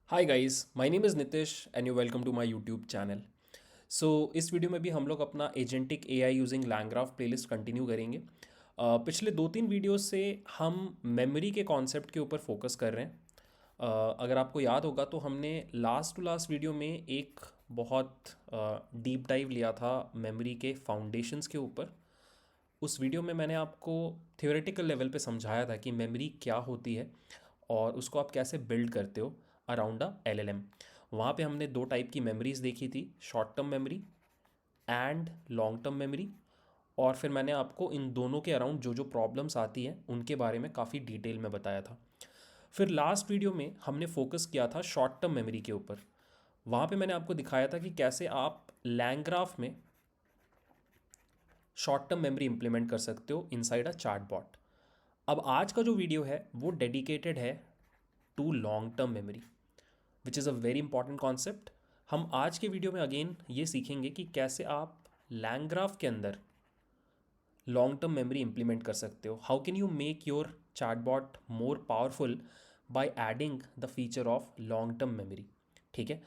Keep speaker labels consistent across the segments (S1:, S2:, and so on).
S1: Hi guys, my name is Nitish and you welcome to my YouTube channel. So इस video में भी हम लोग अपना agentic AI using LangGraph playlist continue करेंगे। पिछले 2-3 वीडियो से हम मेमोरी के कॉन्सेप्ट के ऊपर फोकस कर रहे हैं। अगर आपको याद होगा तो हमने लास्ट टू लास्ट वीडियो में एक बहुत डीप डाइव लिया था मेमोरी के फाउंडेशंस के ऊपर। उस वीडियो में मैंने आपको थ्योरेटिकल लेवल पे समझाया था कि मेमोरी क्या होती है और उसको आप कैसे बिल्ड करते हो अराउंड अ एलएलएम। वहाँ पे हमने दो टाइप की मेमोरीज देखी थी, short term memory and long term memory. और फिर मैंने आपको इन दोनों के अराउंड जो जो प्रॉब्लम्स आती हैं उनके बारे में काफ़ी डिटेल में बताया था। फिर लास्ट वीडियो में हमने फोकस किया था शॉर्ट टर्म मेमोरी के ऊपर। वहाँ पे मैंने आपको दिखाया था कि कैसे आप लैंग्राफ में शॉर्ट टर्म मेमोरी इंप्लीमेंट कर सकते हो इनसाइड अ चार्ट बॉट। अब आज का जो वीडियो है वो डेडिकेटेड है to long term memory, which is a very important concept. हम आज के वीडियो में अगेन ये सीखेंगे कि कैसे आप लैंग्राफ के अंदर लॉन्ग टर्म मेमोरी इंप्लीमेंट कर सकते हो। How can you make your chatbot more powerful by adding the feature of long term memory. ठीक है,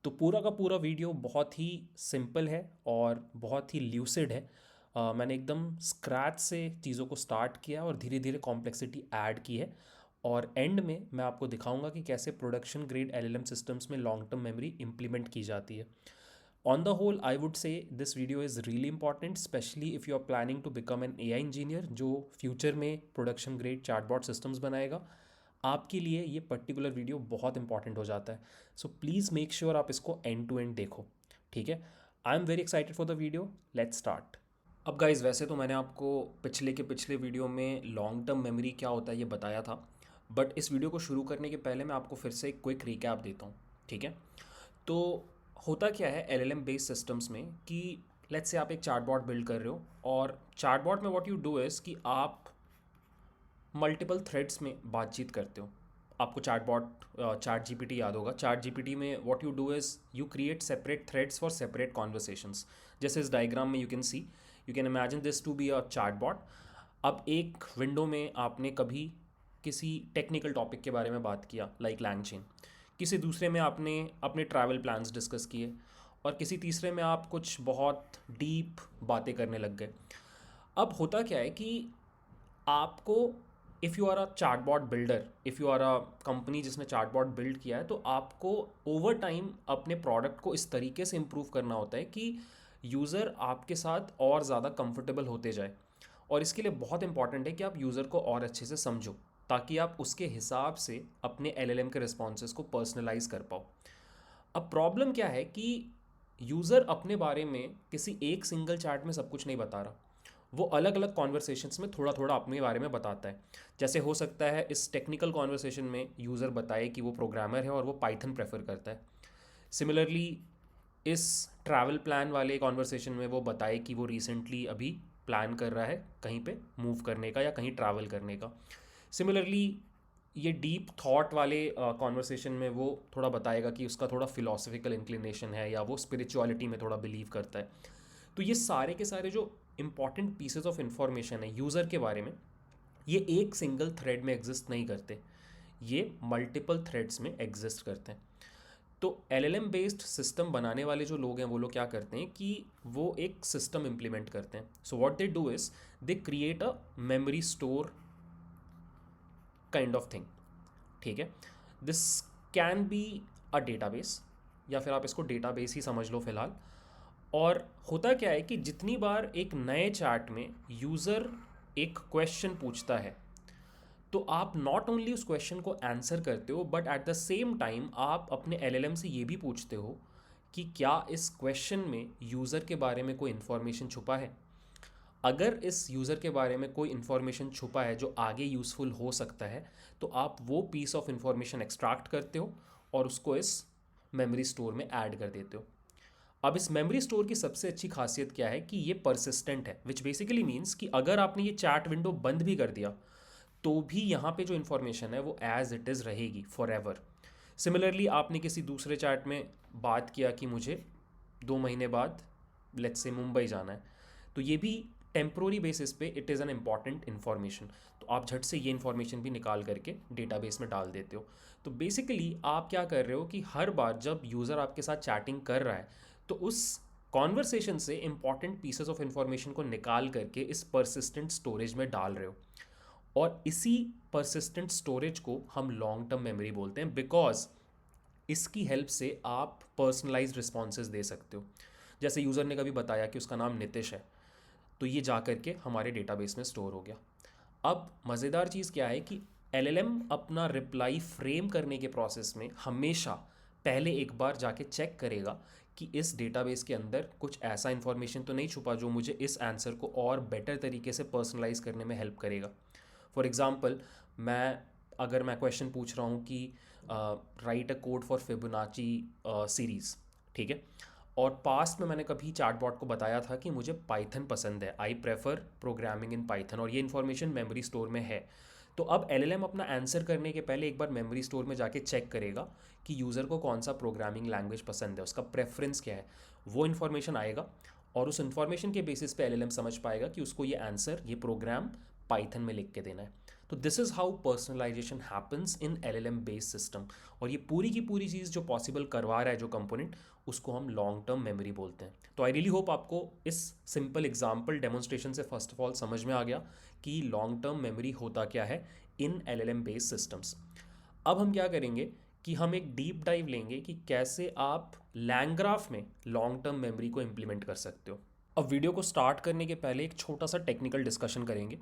S1: तो पूरा का पूरा वीडियो बहुत ही सिंपल है और बहुत ही ल्यूसिड है। मैंने एकदम स्क्रैच से चीज़ों को स्टार्ट किया और धीरे धीरे कॉम्प्लेक्सिटी ऐड की है। और एंड में मैं आपको दिखाऊंगा कि कैसे प्रोडक्शन ग्रेड एलएलएम सिस्टम्स में लॉन्ग टर्म मेमोरी इंप्लीमेंट की जाती है। On the whole, I would say this video is really important, especially if you are planning to become an AI engineer जो फ्यूचर में प्रोडक्शन ग्रेड चैटबॉट सिस्टम्स बनाएगा। आपके लिए ये पर्टिकुलर वीडियो बहुत इंपॉर्टेंट हो जाता है। सो प्लीज़ मेक श्योर आप इसको एंड टू एंड देखो। ठीक है, I am very excited for the video. Let's start. अब गाइज, वैसे तो मैंने आपको पिछले वीडियो में लॉन्ग टर्म मेमोरी क्या होता है ये बताया था, बट इस वीडियो को शुरू करने के पहले मैं आपको फिर से एक क्विक रिकैप देता हूँ। ठीक है, तो होता क्या है एलएलएम बेस्ड सिस्टम्स में कि लेट्स से आप एक चार्टबॉट बिल्ड कर रहे हो और चार्टबॉट में व्हाट यू डू इज़ कि आप मल्टीपल थ्रेड्स में बातचीत करते हो। आपको चार्ट जीपीटी याद होगा। चार्ट जीपीटी में what you do is you create separate threads for separate conversations. जैसे इस डायग्राम में you can imagine this to be a chatbot. अब एक विंडो में आपने कभी किसी टेक्निकल टॉपिक के बारे में बात किया लाइक लैंगचेन, किसी दूसरे में आपने अपने ट्रैवल प्लान्स डिस्कस किए और किसी तीसरे में आप कुछ बहुत डीप बातें करने लग गए। अब होता क्या है कि आपको, if you are a chatbot builder, if you are a company जिसने चार्टबॉट बिल्ड किया है, तो आपको ओवर टाइम अपने प्रोडक्ट को इस तरीके से इम्प्रूव करना होता है कि यूज़र आपके साथ और ज़्यादा कंफर्टेबल होते जाए। और इसके लिए बहुत इंपॉर्टेंट है कि आप यूज़र को और अच्छे से समझो ताकि आप उसके हिसाब से अपने एलएलएम के रिस्पॉन्सेज को पर्सनलाइज कर पाओ। अब प्रॉब्लम क्या है कि यूज़र अपने बारे में किसी एक सिंगल चैट में सब कुछ नहीं बता रहा। वो अलग अलग कॉन्वर्सेशंस में थोड़ा थोड़ा अपने बारे में बताता है। जैसे हो सकता है इस टेक्निकल कॉन्वर्सेशन में यूज़र बताए कि वो प्रोग्रामर है और वो पाइथन प्रेफर करता है। सिमिलरली इस ट्रैवल प्लान वाले कॉन्वर्सेशन में वो बताए कि वो रिसेंटली अभी प्लान कर रहा है कहीं पे मूव करने का या कहीं ट्रैवल करने का। सिमिलरली ये डीप थॉट वाले कॉन्वर्सेशन में वो थोड़ा बताएगा कि उसका थोड़ा फिलोसफिकल इंक्लिनेशन है या वो स्पिरिचुअलिटी में थोड़ा बिलीव करता है। तो ये सारे के सारे जो इंपॉर्टेंट पीसेस ऑफ इंफॉर्मेशन है यूज़र के बारे में, ये एक सिंगल थ्रेड में एग्जिस्ट नहीं करते, ये मल्टीपल थ्रेड्स में एग्जिस्ट करते हैं। तो एलएलएम बेस्ड सिस्टम बनाने वाले जो लोग हैं वो लोग क्या करते हैं कि वो एक सिस्टम इंप्लीमेंट करते हैं। So what they do is they create a memory store kind of thing. ठीक है, this can be a database या फिर आप इसको डेटाबेस ही समझ लो फिलहाल। और होता क्या है कि जितनी बार एक नए चैट में यूज़र एक क्वेश्चन पूछता है तो आप नॉट ओनली उस क्वेश्चन को आंसर करते हो but at the same time आप अपने एलएलएम से ये भी पूछते हो कि क्या इस क्वेश्चन में यूज़र के बारे में कोई इन्फॉर्मेशन छुपा है। अगर इस यूज़र के बारे में कोई इन्फॉर्मेशन छुपा है जो आगे यूज़फुल हो सकता है, तो आप वो पीस ऑफ इन्फॉर्मेशन एक्सट्रैक्ट करते हो और उसको इस मेमोरी स्टोर में ऐड कर देते हो। अब इस मेमोरी स्टोर की सबसे अच्छी खासियत क्या है कि ये परसिस्टेंट है, विच बेसिकली मीन्स कि अगर आपने ये चैट विंडो बंद भी कर दिया तो भी यहाँ पे जो इन्फॉर्मेशन है वो एज इट इज़ रहेगी फॉर एवर। सिमिलरली आपने किसी दूसरे चैट में बात किया कि मुझे 2 महीने बाद लेट्स से मुंबई जाना है, तो ये भी टेम्प्रोरी बेसिस पे it is an important information, तो आप झट से ये इन्फॉर्मेशन भी निकाल करके डेटाबेस में डाल देते हो। तो बेसिकली आप क्या कर रहे हो कि हर बार जब यूज़र आपके साथ चैटिंग कर रहा है तो उस कॉन्वर्सेशन से इंपॉर्टेंट पीसेस ऑफ इन्फॉर्मेशन को निकाल करके इस परसिस्टेंट स्टोरेज में डाल रहे हो। और इसी परसिस्टेंट स्टोरेज को हम लॉन्ग टर्म मेमोरी बोलते हैं, बिकॉज इसकी हेल्प से आप पर्सनलाइज्ड रिस्पॉन्सेज दे सकते हो। जैसे यूज़र ने कभी बताया कि उसका नाम नितिश है, तो ये जा करके हमारे डेटाबेस में स्टोर हो गया। अब मज़ेदार चीज़ क्या है कि एलएलएम अपना रिप्लाई फ्रेम करने के प्रोसेस में हमेशा पहले एक बार जाके चेक करेगा कि इस डेटाबेस के अंदर कुछ ऐसा इन्फॉर्मेशन तो नहीं छुपा जो मुझे इस आंसर को और बेटर तरीके से पर्सनलाइज करने में हेल्प करेगा। फॉर एग्ज़ाम्पल, अगर मैं क्वेश्चन पूछ रहा हूँ कि right a code for Fibonacci series, ठीक है, और पास्ट में मैंने कभी चैटबॉट को बताया था कि मुझे पाइथन पसंद है, I prefer programming in Python, और ये इन्फॉर्मेशन मेमोरी स्टोर में है। तो अब एलएलएम अपना आंसर करने के पहले एक बार मेमोरी स्टोर में जाके चेक करेगा कि यूज़र को कौन सा प्रोग्रामिंग लैंग्वेज पसंद है, उसका प्रेफरेंस क्या है, वो इन्फॉर्मेशन आएगा, और उस इन्फॉर्मेशन के बेसिस पे एलएलएम समझ पाएगा कि उसको ये आंसर, ये प्रोग्राम पाइथन में लिख के देना है। तो this is how personalization happens in LLM based system. और ये पूरी की पूरी चीज़ जो पॉसिबल करवा रहा है जो कंपोनेंट, उसको हम लॉन्ग टर्म मेमोरी बोलते हैं। तो आई रियली होप आपको इस सिंपल एग्जाम्पल डेमोन्स्ट्रेशन से फर्स्ट ऑफ ऑल समझ में आ गया कि लॉन्ग टर्म मेमोरी होता क्या है इन एलएलएम बेस्ड सिस्टम्स। अब हम क्या करेंगे कि हम एक डीप डाइव लेंगे कि कैसे आप लैंग्राफ में लॉन्ग टर्म मेमोरी को इम्प्लीमेंट कर सकते हो। अब वीडियो को स्टार्ट करने के पहले एक छोटा सा टेक्निकल डिस्कशन करेंगे।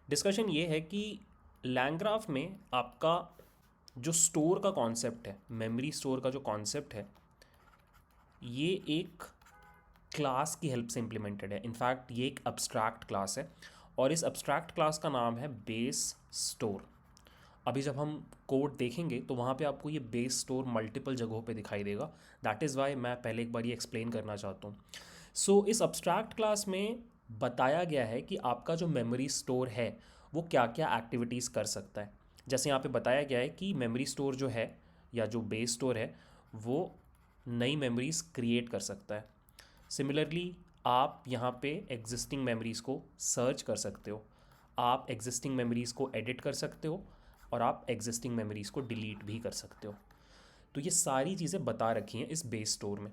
S1: डिस्कशन ये है कि लैंग्राफ में आपका जो स्टोर का कॉन्सेप्ट है, मेमोरी स्टोर का जो कॉन्सेप्ट है, ये एक क्लास की हेल्प से इम्प्लीमेंटेड है। इनफैक्ट ये एक अब्स्ट्रैक्ट क्लास है, और इस अब्स्ट्रैक्ट क्लास का नाम है बेस स्टोर। अभी जब हम कोड देखेंगे तो वहाँ पे आपको ये बेस स्टोर मल्टीपल जगहों पे दिखाई देगा। दैट इज़ वाई मैं पहले एक बार ये एक्सप्लेन करना चाहता हूँ। सो इस अब्स्ट्रैक्ट क्लास में बताया गया है कि आपका जो मेमोरी स्टोर है वो क्या क्या एक्टिविटीज़ कर सकता है। जैसे यहाँ पे बताया गया है कि मेमोरी स्टोर जो है, या जो बेस स्टोर है, वो नई मेमोरीज़ क्रिएट कर सकता है। सिमिलरली आप यहाँ पे एग्जिस्टिंग मेमोरीज़ को सर्च कर सकते हो, आप एग्जिस्टिंग मेमोरीज़ को एडिट कर सकते हो, और आप एग्जिस्टिंग मेमोरीज़ को डिलीट भी कर सकते हो। तो ये सारी चीज़ें बता रखी हैं इस बेस स्टोर में।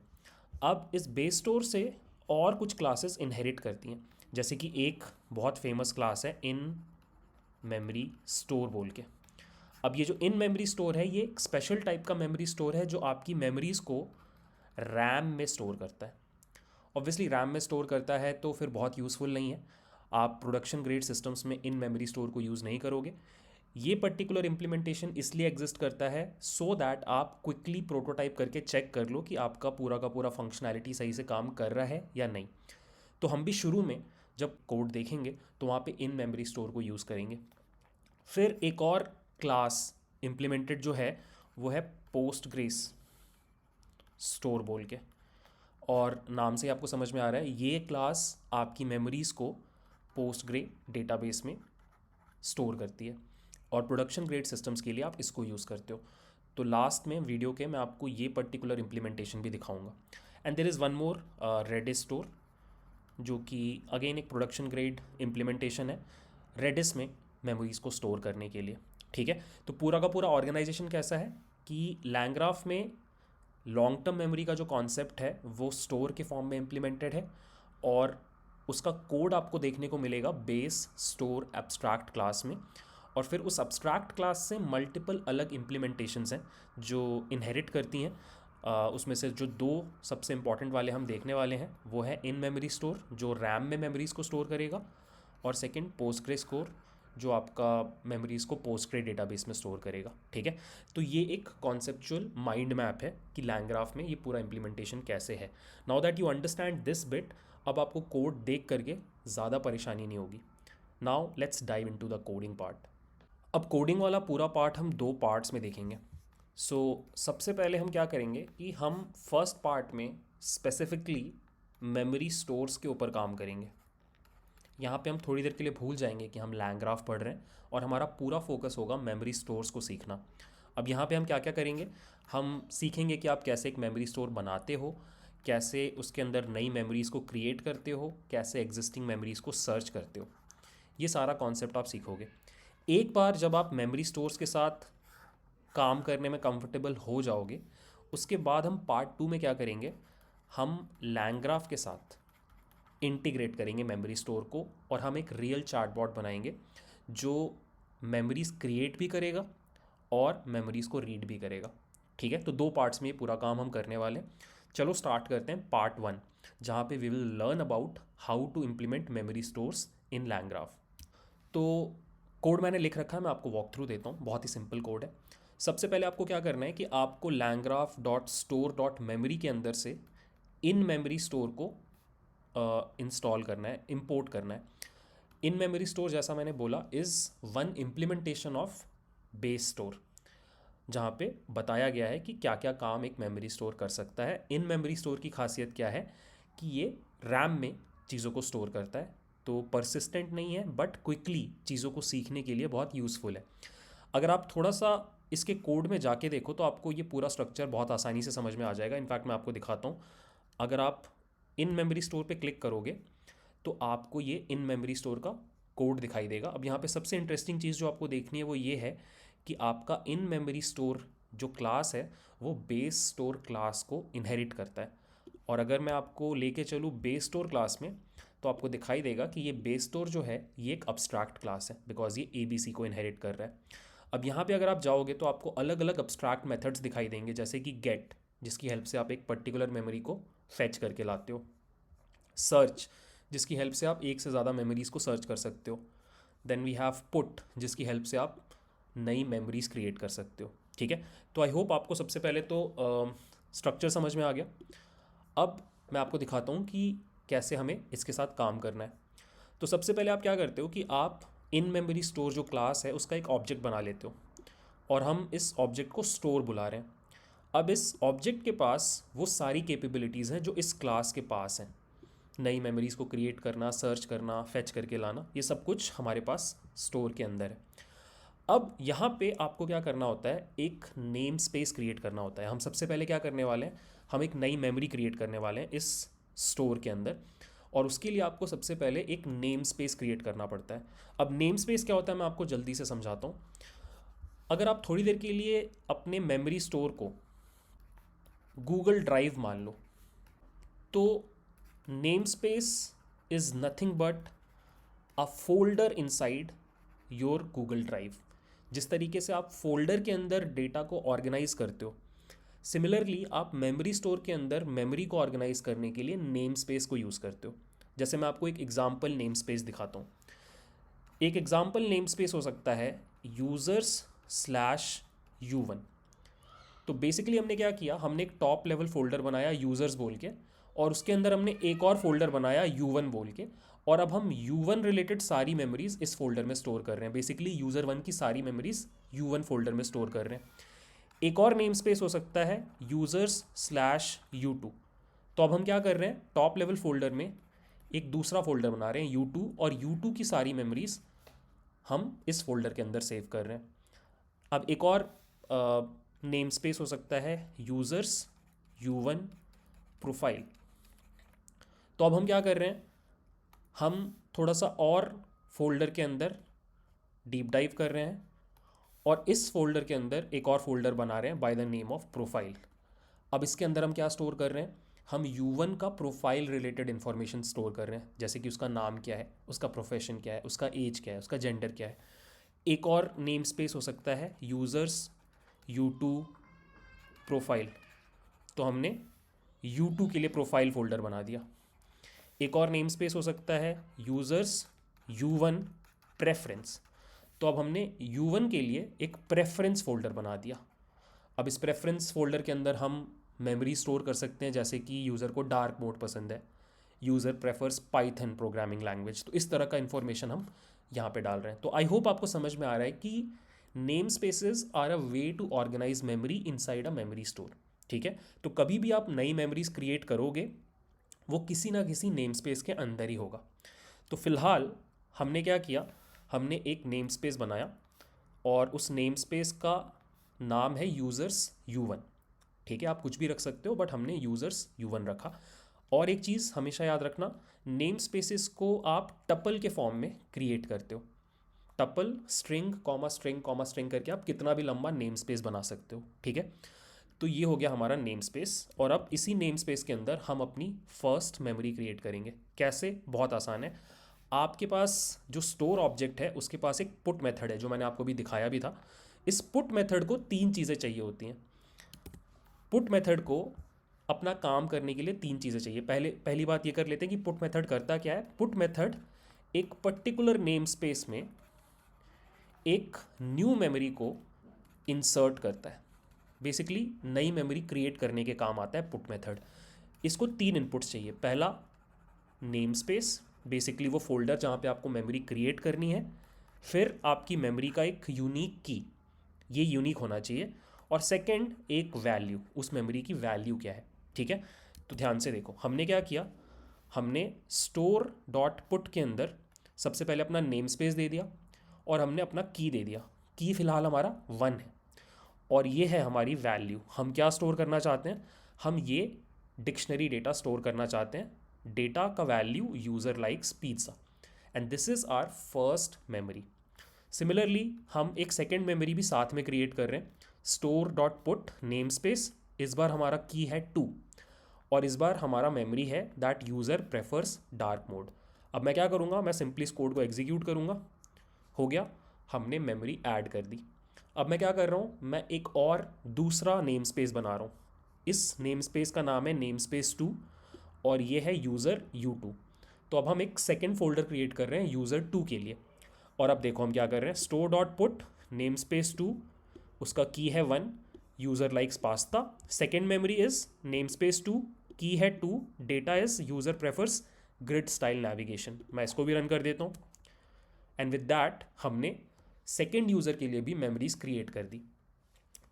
S1: अब इस बेस स्टोर से और कुछ क्लासेस इनहेरिट करती हैं, जैसे कि एक बहुत फेमस क्लास है इन मेमोरी स्टोर बोल के। अब ये जो इन मेमोरी स्टोर है, ये एक स्पेशल टाइप का मेमोरी स्टोर है जो आपकी मेमोरीज़ को रैम में स्टोर करता है। ऑब्वियसली रैम में स्टोर करता है तो फिर बहुत यूज़फुल नहीं है, आप प्रोडक्शन ग्रेड सिस्टम्स में इन मेमोरी स्टोर को यूज़ नहीं करोगे। ये पर्टिकुलर इम्प्लीमेंटेशन इसलिए एग्जिस्ट करता है सो दैट आप क्विकली प्रोटोटाइप करके चेक कर लो कि आपका पूरा का पूरा फंक्शनैलिटी सही से काम कर रहा है या नहीं। तो हम भी शुरू में जब कोड देखेंगे तो वहाँ पे इन मेमोरी स्टोर को यूज़ करेंगे। फिर एक और क्लास इम्प्लीमेंटेड जो है वो है पोस्टग्रेस स्टोर बोल के, और नाम से आपको समझ में आ रहा है ये क्लास आपकी मेमोरीज़ को पोस्टग्रे डेटाबेस में स्टोर करती है, और प्रोडक्शन ग्रेड सिस्टम्स के लिए आप इसको यूज़ करते हो। तो लास्ट में वीडियो के मैं आपको ये पर्टिकुलर इम्प्लीमेंटेशन भी दिखाऊंगा। And there is one more, Redis store, जो कि अगेन एक प्रोडक्शन ग्रेड इम्प्लीमेंटेशन है रेडिस में मेमोरीज़ को स्टोर करने के लिए। ठीक है, तो पूरा का पूरा ऑर्गेनाइजेशन कैसा है कि लैंग्राफ में लॉन्ग टर्म मेमोरी का जो कॉन्सेप्ट है वो स्टोर के फॉर्म में इम्प्लीमेंटेड है, और उसका कोड आपको देखने को मिलेगा बेस स्टोर एब्स्ट्रैक्ट क्लास में। और फिर उस एब्स्ट्रैक्ट क्लास से मल्टीपल अलग इम्प्लीमेंटेशंस हैं जो इनहेरिट करती हैं। उसमें से जो दो सबसे इंपॉर्टेंट वाले हम देखने वाले हैं वो है इन मेमोरी स्टोर जो रैम में मेमोरीज़ को स्टोर करेगा, और सेकंड पोस्टग्रे स्टोर जो आपका मेमोरीज़ को पोस्टग्रे डेटाबेस में स्टोर करेगा। ठीक है, तो ये एक कॉन्सेप्चुअल माइंड मैप है कि लैंग्राफ में ये पूरा इम्प्लीमेंटेशन कैसे है। Now that you understand this bit, अब आपको कोड देख करके ज़्यादा परेशानी नहीं होगी। Now let's dive into the coding part. अब कोडिंग वाला पूरा पार्ट हम दो पार्ट्स में देखेंगे। सबसे पहले हम क्या करेंगे कि हम फर्स्ट पार्ट में स्पेसिफिकली मेमोरी स्टोर्स के ऊपर काम करेंगे। यहाँ पे हम थोड़ी देर के लिए भूल जाएंगे कि हम लैंग्राफ पढ़ रहे हैं, और हमारा पूरा फोकस होगा मेमोरी स्टोर्स को सीखना। अब यहाँ पे हम क्या क्या करेंगे, हम सीखेंगे कि आप कैसे एक मेमोरी स्टोर बनाते हो, कैसे उसके अंदर नई मेमोरीज़ को क्रिएट करते हो, कैसे एग्जिस्टिंग मेमोरीज़ को सर्च करते हो, ये सारा कॉन्सेप्ट आप सीखोगे। एक बार जब आप मेमोरी स्टोर्स के साथ काम करने में कंफर्टेबल हो जाओगे, उसके बाद हम पार्ट 2 में क्या करेंगे, हम लैंग्राफ के साथ इंटीग्रेट करेंगे मेमोरी स्टोर को, और हम एक रियल चार्टबॉट बनाएंगे जो मेमोरीज़ क्रिएट भी करेगा और मेमोरीज़ को रीड भी करेगा। ठीक है, तो 2 पार्ट्स में ये पूरा काम हम करने वाले हैं। चलो स्टार्ट करते हैं पार्ट 1, जहाँ पे we will learn about how to implement memory stores in LangGraph. तो कोड मैंने लिख रखा है, मैं आपको वॉक थ्रू देता हूँ। बहुत ही सिंपल कोड है। सबसे पहले आपको क्या करना है कि आपको लैंग्राफ डॉट स्टोर डॉट मेमोरी के अंदर से इन मेमोरी स्टोर को इंस्टॉल करना है, इंपोर्ट करना है। इन मेमोरी स्टोर, जैसा मैंने बोला, is one implementation of base store, जहाँ पे बताया गया है कि क्या क्या काम एक मेमोरी स्टोर कर सकता है। इन मेमोरी स्टोर की खासियत क्या है कि ये रैम में चीज़ों को स्टोर करता है, तो परसिस्टेंट नहीं है बट क्विकली चीज़ों को सीखने के लिए बहुत यूज़फुल है। अगर आप थोड़ा सा इसके कोड में जाके देखो तो आपको ये पूरा स्ट्रक्चर बहुत आसानी से समझ में आ जाएगा। इनफैक्ट मैं आपको दिखाता हूँ। अगर आप इन मेमोरी स्टोर पे क्लिक करोगे तो आपको ये इन मेमोरी स्टोर का कोड दिखाई देगा। अब यहाँ पे सबसे इंटरेस्टिंग चीज़ जो आपको देखनी है वो ये है कि आपका इन मेमोरी स्टोर जो क्लास है वो बेस स्टोर क्लास को इनहेरिट करता है। और अगर मैं आपको लेके चलूँ बेस स्टोर क्लास में तो आपको दिखाई देगा कि ये बेस स्टोर जो है ये एक अब्स्ट्रैक्ट क्लास है, बिकॉज ये ABC को इनहेरिट कर रहा है। अब यहाँ पे अगर आप जाओगे तो आपको अलग अलग अब्स्ट्रैक्ट मेथड्स दिखाई देंगे, जैसे कि गेट, जिसकी हेल्प से आप एक पर्टिकुलर मेमोरी को फेच करके लाते हो, सर्च, जिसकी हेल्प से आप एक से ज़्यादा मेमोरीज़ को सर्च कर सकते हो, देन वी हैव पुट, जिसकी हेल्प से आप नई मेमोरीज़ क्रिएट कर सकते हो। ठीक है, तो आई होप आपको सबसे पहले तो स्ट्रक्चर समझ में आ गया। अब मैं आपको दिखाता हूँ कि कैसे हमें इसके साथ काम करना है। तो सबसे पहले आप क्या करते हो कि आप इन मेमोरी स्टोर जो क्लास है उसका एक ऑब्जेक्ट बना लेते हो, और हम इस ऑब्जेक्ट को स्टोर बुला रहे हैं। अब इस ऑब्जेक्ट के पास वो सारी कैपेबिलिटीज़ हैं जो इस क्लास के पास हैं। नई मेमोरीज़ को क्रिएट करना, सर्च करना, फेच करके लाना, ये सब कुछ हमारे पास स्टोर के अंदर है। अब यहाँ पे आपको क्या करना होता है, एक नेम स्पेस क्रिएट करना होता है। हम सबसे पहले क्या करने वाले हैं, हम एक नई मेमोरी क्रिएट करने वाले हैं इस स्टोर के अंदर, और उसके लिए आपको सबसे पहले एक नेम स्पेस क्रिएट करना पड़ता है। अब नेम स्पेस क्या होता है मैं आपको जल्दी से समझाता हूँ। अगर आप थोड़ी देर के लिए अपने मेमोरी स्टोर को गूगल ड्राइव मान लो, तो name space is nothing but a folder inside your Google drive. जिस तरीके से आप फोल्डर के अंदर डेटा को ऑर्गेनाइज करते हो, सिमिलरली आप मेमोरी स्टोर के अंदर मेमोरी को ऑर्गेनाइज करने के लिए नेम स्पेस को यूज़ करते हो। जैसे मैं आपको एक एग्जाम्पल नेम स्पेस दिखाता हूँ। एक एग्जाम्पल नेम स्पेस हो सकता है users/u1। तो बेसिकली हमने क्या किया, हमने एक टॉप लेवल फोल्डर बनाया यूज़र्स बोल के, और उसके अंदर हमने एक और फोल्डर बनाया u1 बोल के, और अब हम u1 रिलेटेड सारी मेमोरीज इस फोल्डर में स्टोर कर रहे हैं। बेसिकली यूज़र 1 की सारी मेमोरीज u1 फोल्डर में स्टोर कर रहे हैं। एक और नेम स्पेस हो सकता है users/u2। तो अब हम क्या कर रहे हैं, टॉप लेवल फोल्डर में एक दूसरा फोल्डर बना रहे हैं u2, और u2 की सारी मेमोरीज हम इस फोल्डर के अंदर सेव कर रहे हैं। अब एक और नेम स्पेस हो सकता है users/u1 प्रोफाइल। तो अब हम क्या कर रहे हैं, हम थोड़ा सा और फोल्डर के अंदर डीप डाइव कर रहे हैं, और इस फोल्डर के अंदर एक और फोल्डर बना रहे हैं by the name of profile. अब इसके अंदर हम क्या स्टोर कर रहे हैं, हम u1 का प्रोफाइल रिलेटेड इन्फॉर्मेशन स्टोर कर रहे हैं, जैसे कि उसका नाम क्या है, उसका प्रोफेशन क्या है, उसका एज क्या है, उसका जेंडर क्या है। एक और नेम स्पेस हो सकता है users/u2 प्रोफाइल। तो हमने u2 के लिए प्रोफाइल फोल्डर बना दिया। एक और नेम स्पेस हो सकता है users/u1 प्रेफरेंस। तो अब हमने u1 के लिए एक प्रेफरेंस फोल्डर बना दिया। अब इस प्रेफरेंस फोल्डर के अंदर हम मेमोरी स्टोर कर सकते हैं, जैसे कि यूज़र को डार्क मोड पसंद है, user prefers Python programming language, तो इस तरह का इन्फॉर्मेशन हम यहाँ पे डाल रहे हैं। तो आई होप आपको समझ में आ रहा है कि name spaces are a way to organize memory inside a memory store. ठीक है, तो कभी भी आप नई मेमोरीज क्रिएट करोगे वो किसी ना किसी नेम स्पेस के अंदर ही होगा। तो फिलहाल हमने क्या किया, हमने एक नेम स्पेस बनाया, और उस नेम स्पेस का नाम है users/u1। ठीक है, आप कुछ भी रख सकते हो, बट हमने यूज़र्स U1 रखा। और एक चीज़ हमेशा याद रखना, नेम स्पेसिस को आप टपल के फॉर्म में क्रिएट करते हो। Tuple string comma string comma string करके आप कितना भी लंबा नेम स्पेस बना सकते हो, ठीक है। तो ये हो गया हमारा नेम स्पेस, और अब इसी नेम स्पेस के अंदर हम अपनी फर्स्ट मेमोरी क्रिएट करेंगे। कैसे? बहुत आसान है। आपके पास जो स्टोर ऑब्जेक्ट है उसके पास एक पुट मेथड है, जो मैंने आपको भी दिखाया भी था। इस पुट मेथड को तीन चीज़ें चाहिए होती हैं। पुट मेथड को अपना काम करने के लिए तीन चीज़ें चाहिए। पहली बात ये कर लेते हैं कि पुट मेथड करता क्या है। पुट मेथड एक पर्टिकुलर नेम स्पेस में एक न्यू मेमोरी को इंसर्ट करता है। बेसिकली नई मेमोरी क्रिएट करने के काम आता है पुट मेथड। इसको तीन इनपुट्स चाहिए। पहला नेम स्पेस, बेसिकली वो फोल्डर जहाँ पे आपको मेमोरी क्रिएट करनी है। फिर आपकी मेमोरी का एक यूनिक की, ये यूनिक होना चाहिए। और सेकंड एक वैल्यू, उस मेमोरी की वैल्यू क्या है, ठीक है। तो ध्यान से देखो, हमने क्या किया, हमने स्टोर डॉट पुट के अंदर सबसे पहले अपना नेम स्पेस दे दिया और हमने अपना की दे दिया। की फ़िलहाल हमारा 1 है और ये है हमारी वैल्यू। हम क्या स्टोर करना चाहते हैं, हम ये डिक्शनरी डेटा स्टोर करना चाहते हैं। डेटा का value user likes pizza, and this is our first memory. Similarly हम एक सेकेंड मेमोरी भी साथ में क्रिएट कर रहे हैं। Store dot put name space, इस बार हमारा की है 2 और इस बार हमारा मेमोरी है that user prefers dark mode. अब मैं क्या करूँगा, मैं सिंपली इस कोड को एग्जीक्यूट करूँगा। हो गया, हमने मेमोरी ऐड कर दी। अब मैं क्या कर रहा हूँ, मैं एक और दूसरा नेम स्पेस बना रहा हूँ। इस नेम स्पेस का नाम है नेम स्पेस 2 और ये है यूज़र U2। तो अब हम एक सेकेंड फोल्डर क्रिएट कर रहे हैं यूज़र 2 के लिए। और अब देखो हम क्या कर रहे हैं, store dot put name space 2, उसका की है 1, user likes pasta. Second memory is name space 2, की है 2, data is user prefers grid style navigation. मैं इसको भी रन कर देता हूँ, एंड विद दैट हमने सेकेंड यूज़र के लिए भी मेमोरीज क्रिएट कर दी।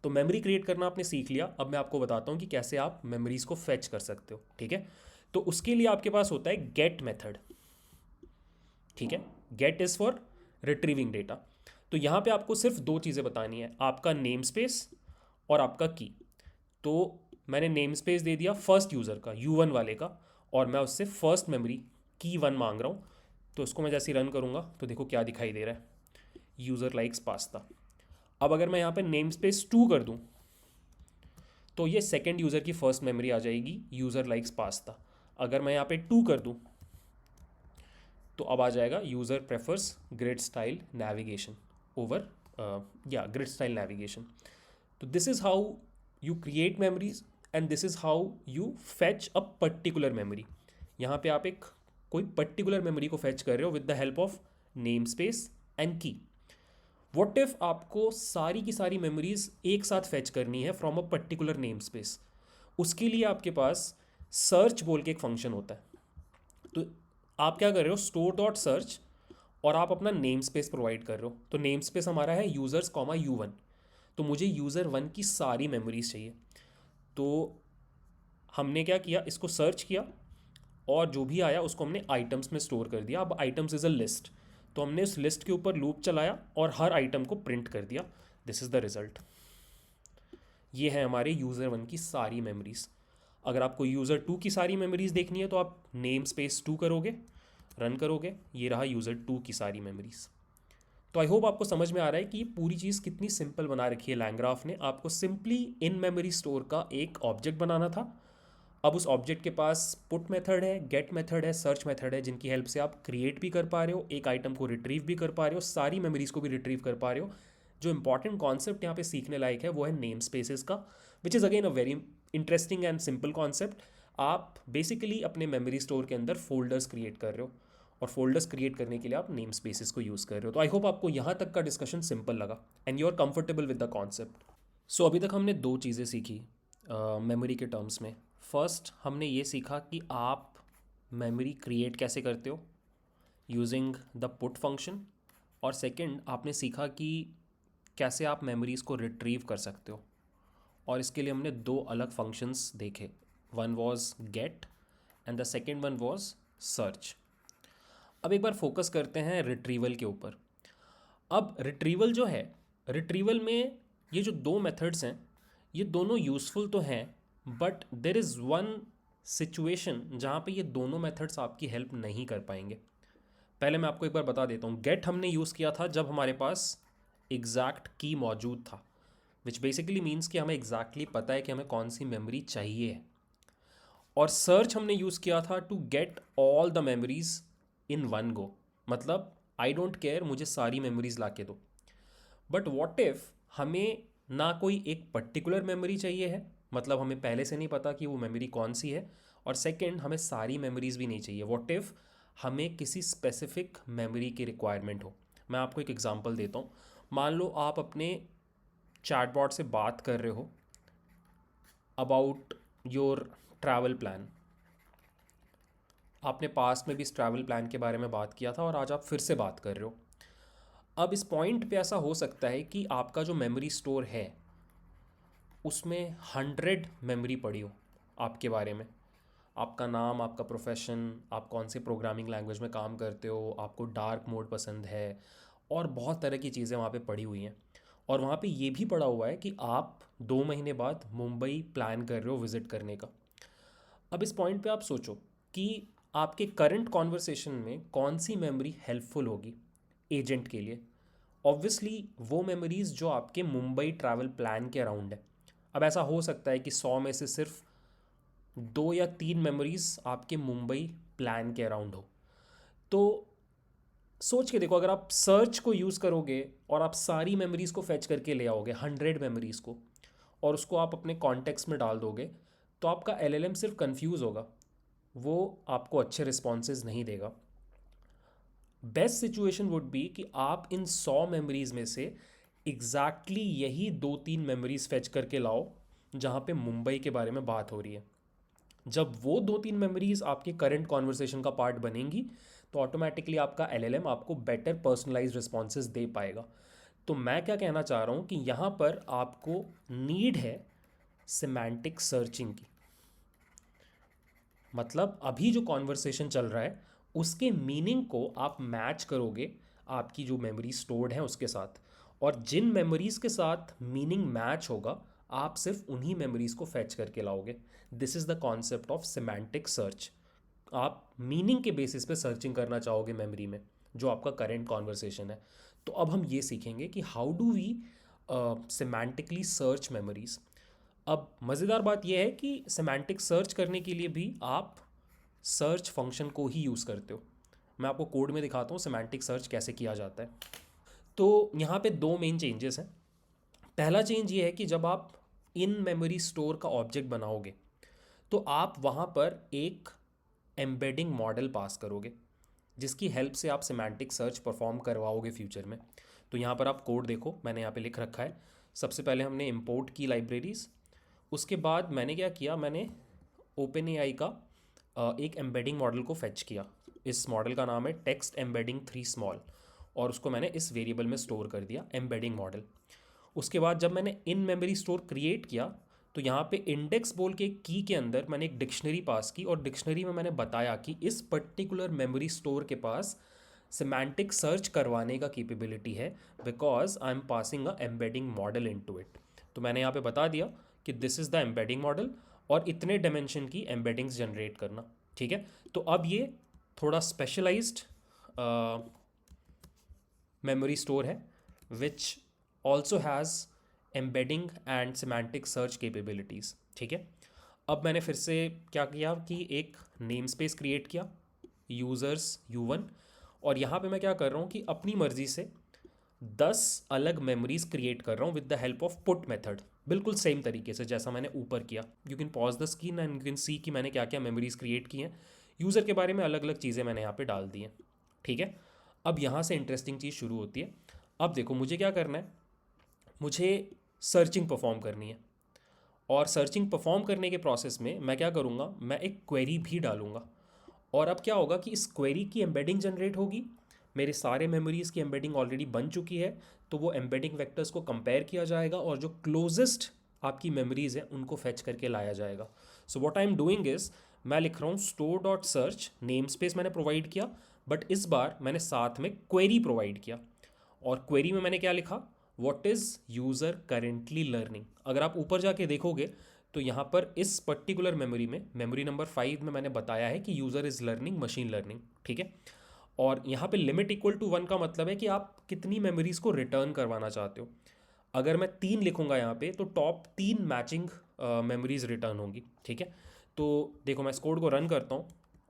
S1: तो मेमोरी क्रिएट करना आपने सीख लिया। अब मैं आपको बताता हूँ कि कैसे आप मेमोरीज को फेच कर सकते हो, ठीक है। तो उसके लिए आपके पास होता है गेट मेथड, ठीक है। Get is for retrieving data. तो यहाँ पे आपको सिर्फ दो चीज़ें बतानी है, आपका नेम स्पेस और आपका की। तो मैंने नेम स्पेस दे दिया फर्स्ट यूज़र का, U1 वाले का, और मैं उससे फर्स्ट मेमोरी की 1 मांग रहा हूँ। तो इसको मैं जैसे ही रन करूँगा तो देखो क्या दिखाई दे रहा है, यूज़र लाइक्स पास्ता। अब अगर मैं यहाँ पे नेम स्पेस 2 कर दूँ तो ये सेकेंड यूज़र की फर्स्ट मेमोरी आ जाएगी, यूज़र लाइक्स पास्ता। अगर मैं यहाँ पे 2 कर दूँ तो अब आ जाएगा user prefers grid style navigation over, या ग्रिड स्टाइल नेविगेशन। तो this is how you create memories and this is how you fetch a particular memory. यहाँ पे आप एक कोई पर्टिकुलर मेमोरी को फैच कर रहे हो with the help of name space and की। व्हाट इफ आपको सारी की सारी मेमोरीज एक साथ फैच करनी है from a particular name space, उसके लिए आपके पास सर्च बोल के एक फंक्शन होता है। तो आप क्या कर रहे हो, स्टोर डॉट सर्च, और आप अपना नेम स्पेस प्रोवाइड कर रहे हो। तो नेम स्पेस हमारा है यूज़र्स कॉमा U1। तो मुझे यूज़र 1 की सारी मेमोरीज चाहिए। तो हमने क्या किया, इसको सर्च किया और जो भी आया उसको हमने आइटम्स में स्टोर कर दिया। अब आइटम्स इज़ अ लिस्ट, तो हमने उस लिस्ट के ऊपर लूप चलाया और हर आइटम को प्रिंट कर दिया। This is the result. ये है हमारे यूज़र 1 की सारी मेमोरीज़। अगर आपको यूज़र 2 की सारी मेमोरीज़ देखनी है तो आप नेम स्पेस 2 करोगे, रन करोगे, ये रहा यूज़र 2 की सारी मेमोरीज़। तो आई होप आपको समझ में आ रहा है कि ये पूरी चीज़ कितनी सिंपल बना रखी है लैंग्राफ ने। आपको सिंपली इन मेमोरी स्टोर का एक ऑब्जेक्ट बनाना था। अब उस ऑब्जेक्ट के पास पुट मेथड है, गेट मेथड है, सर्च मेथड है, जिनकी हेल्प से आप क्रिएट भी कर पा रहे हो, एक आइटम को रिट्रीव भी कर पा रहे हो, सारी मेमोरीज को भी रिट्रीव कर पा रहे हो। जो इंपॉर्टेंट कॉन्सेप्ट यहाँ पे सीखने लायक है वो है नेम स्पेसेस का, which is again a very interesting and simple concept. आप बेसिकली अपने मेमोरी स्टोर के अंदर फोल्डर्स क्रिएट कर रहे हो और फोल्डर्स क्रिएट करने के लिए आप नेम स्पेसेस को यूज़ कर रहे हो। तो आई होप आपको यहाँ तक का डिस्कशन सिंपल लगा and you are comfortable with the concept. So अभी तक हमने दो चीज़ें सीखी मेमोरी के टर्म्स में। फर्स्ट हमने ये सीखा कि आप मेमोरी क्रिएट कैसे करते हो यूजिंग द पुट फंक्शन, और सेकंड आपने सीखा कि कैसे आप मेमोरीज़ को रिट्रीव कर सकते हो, और इसके लिए हमने दो अलग फंक्शंस देखे। One was gate and the second one was search. अब एक बार फोकस करते हैं रिट्रीवल के ऊपर। अब रिट्रीवल जो है, रिट्रीवल में ये जो दो मेथड्स हैं ये दोनों यूज़फुल तो हैं, but there is one situation जहाँ पे ये दोनों मेथड्स आपकी हेल्प नहीं कर पाएंगे। पहले मैं आपको एक बार बता देता हूँ। गेट हमने यूज़ किया था जब हमारे पास एग्जैक्ट की मौजूद था, विच बेसिकली मीन्स कि हमें एग्जैक्टली पता है कि हमें कौन सी मेमोरी चाहिए है। और सर्च हमने यूज़ किया था to get all the memories in one go, मतलब आई डोंट केयर, मुझे सारी मेमोरीज ला के दो। बट वॉट इफ हमें ना कोई एक पर्टिकुलर मेमोरी चाहिए है, मतलब हमें पहले से नहीं पता कि वो मेमोरी कौन सी है, और सेकंड हमें सारी मेमोरीज भी नहीं चाहिए। वॉट इफ हमें किसी स्पेसिफिक मेमोरी की रिक्वायरमेंट हो। मैं आपको एक एग्जांपल देता हूँ। मान लो आप अपने चैटबॉट से बात कर रहे हो अबाउट योर ट्रैवल प्लान। आपने पास्ट में भी इस ट्रैवल प्लान के बारे में बात किया था और आज आप फिर से बात कर रहे हो। अब इस पॉइंट पे ऐसा हो सकता है कि आपका जो मेमोरी स्टोर है उसमें 100 मेमोरी पड़ी हो आपके बारे में। आपका नाम, आपका प्रोफेशन, आप कौन से प्रोग्रामिंग लैंग्वेज में काम करते हो, आपको डार्क मोड पसंद है, और बहुत तरह की चीज़ें वहाँ पे पड़ी हुई हैं। और वहाँ पे ये भी पड़ा हुआ है कि आप 2 महीने बाद मुंबई प्लान कर रहे हो विज़िट करने का। अब इस पॉइंट पे आप सोचो कि आपके करंट कॉन्वर्सेशन में कौन सी मेमोरी हेल्पफुल होगी एजेंट के लिए। ऑब्वियसली वो मेमोरीज़ जो आपके मुंबई ट्रैवल प्लान के अराउंड है। अब ऐसा हो सकता है कि 100 में से सिर्फ 2 या 3 मेमोरीज आपके मुंबई प्लान के अराउंड हो। तो सोच के देखो, अगर आप सर्च को यूज़ करोगे और आप सारी मेमोरीज़ को फैच करके ले आओगे 100 मेमोरीज़ को, और उसको आप अपने कॉन्टेक्स्ट में डाल दोगे, तो आपका एलएलएम सिर्फ कंफ्यूज होगा, वो आपको अच्छे रिस्पॉन्सेज नहीं देगा। बेस्ट सिचुएशन वुड बी कि आप इन 100 मेमोरीज़ में से एग्जैक्टली यही 2-3 मेमोरीज़ फैच करके लाओ जहाँ पे मुंबई के बारे में बात हो रही है। जब वो 2-3 मेमोरीज आपके करंट कॉन्वर्सेशन का पार्ट बनेंगी, तो ऑटोमेटिकली आपका एलएलएम आपको बेटर पर्सनलाइज्ड रिस्पॉन्सेज दे पाएगा। तो मैं क्या कहना चाह रहा हूँ कि यहाँ पर आपको नीड है सिमेंटिक सर्चिंग की। मतलब अभी जो कॉन्वर्सेशन चल रहा है उसके मीनिंग को आप मैच करोगे आपकी जो मेमोरी स्टोर्ड है उसके साथ, और जिन मेमोरीज के साथ मीनिंग मैच होगा आप सिर्फ उन्हीं मेमोरीज को फैच करके लाओगे। This is the concept of semantic search. आप मीनिंग के बेसिस पे सर्चिंग करना चाहोगे मेमोरी में जो आपका करेंट कॉन्वर्सेशन है। तो अब हम ये सीखेंगे कि how do we semantically search memories. अब मज़ेदार बात यह है कि सिमेंटिक सर्च करने के लिए भी आप सर्च फंक्शन को ही यूज़ करते हो। मैं आपको कोड में दिखाता हूँ सिमेंटिक सर्च कैसे किया जाता है। तो यहाँ पे 2 मेन चेंजेस हैं। पहला चेंज ये है कि जब आप इन मेमोरी स्टोर का ऑब्जेक्ट बनाओगे तो आप वहाँ पर एक एम्बेडिंग मॉडल पास करोगे जिसकी हेल्प से आप सिमेंटिक सर्च परफॉर्म करवाओगे फ्यूचर में। तो यहाँ पर आप कोड देखो, मैंने यहाँ पे लिख रखा है। सबसे पहले हमने इंपोर्ट की लाइब्रेरीज, उसके बाद मैंने क्या किया, मैंने ओपन एआई का एक एम्बेडिंग मॉडल को फेच किया। इस मॉडल का नाम है टेक्स्ट एम्बेडिंग 3 स्मॉल, और उसको मैंने इस वेरिएबल में स्टोर कर दिया एम्बेडिंग मॉडल। उसके बाद जब मैंने इन मेमोरी स्टोर क्रिएट किया तो यहाँ पे इंडेक्स बोल के की के अंदर मैंने एक डिक्शनरी पास की, और डिक्शनरी में मैंने बताया कि इस पर्टिकुलर मेमोरी स्टोर के पास सिमेंटिक सर्च करवाने का कैपेबिलिटी है because I am passing a embedding model into it. तो मैंने यहाँ पे बता दिया कि this is the embedding model और इतने डायमेंशन की एम्बेडिंग्स जनरेट करना। ठीक है, तो अब ये थोड़ा स्पेशलाइज्ड मेमोरी स्टोर है which also has embedding and semantic search capabilities. ठीक है, अब मैंने फिर से क्या किया कि एक नेम स्पेस क्रिएट किया यूज़र्स U1, और यहाँ पे मैं क्या कर रहा हूँ कि अपनी मर्ज़ी से 10 अलग मेमोरीज क्रिएट कर रहा हूँ with the help of put method, बिल्कुल सेम तरीके से जैसा मैंने ऊपर किया। You can pause the screen and you can सी कि मैंने क्या क्या मेमोरीज क्रिएट की हैं। यूज़र के बारे में अलग अलग चीज़ें मैंने यहाँ पे डाल दी हैं। ठीक है, अब यहाँ से इंटरेस्टिंग चीज़ शुरू होती है। अब देखो मुझे क्या करना है, मुझे सर्चिंग परफॉर्म करनी है, और सर्चिंग परफॉर्म करने के प्रोसेस में मैं क्या करूँगा, मैं एक क्वेरी भी डालूँगा। और अब क्या होगा कि इस क्वेरी की एम्बेडिंग जनरेट होगी, मेरे सारे मेमोरीज़ की एम्बेडिंग ऑलरेडी बन चुकी है, तो वो एम्बेडिंग वेक्टर्स को कंपेयर किया जाएगा और जो क्लोजेस्ट आपकी मेमोरीज़ हैं उनको फेच करके लाया जाएगा। So what I am doing is, मैं लिख रहा हूँ store dot search, name space मैंने प्रोवाइड किया, बट इस बार मैंने साथ में क्वेरी प्रोवाइड किया। और क्वेरी में मैंने क्या लिखा, what is user currently learning. अगर आप ऊपर जाके देखोगे तो यहाँ पर इस पर्टिकुलर मेमोरी में, मेमोरी नंबर 5 में मैंने बताया है कि user is learning machine learning, ठीक है। और यहाँ पे लिमिट इक्वल टू 1 का मतलब है कि आप कितनी मेमोरीज को रिटर्न करवाना चाहते हो। अगर मैं 3 लिखूंगा यहाँ पे तो टॉप 3 मैचिंग मेमोरीज रिटर्न होंगी, ठीक है। तो देखो मैं इस कोड को रन करता हूँ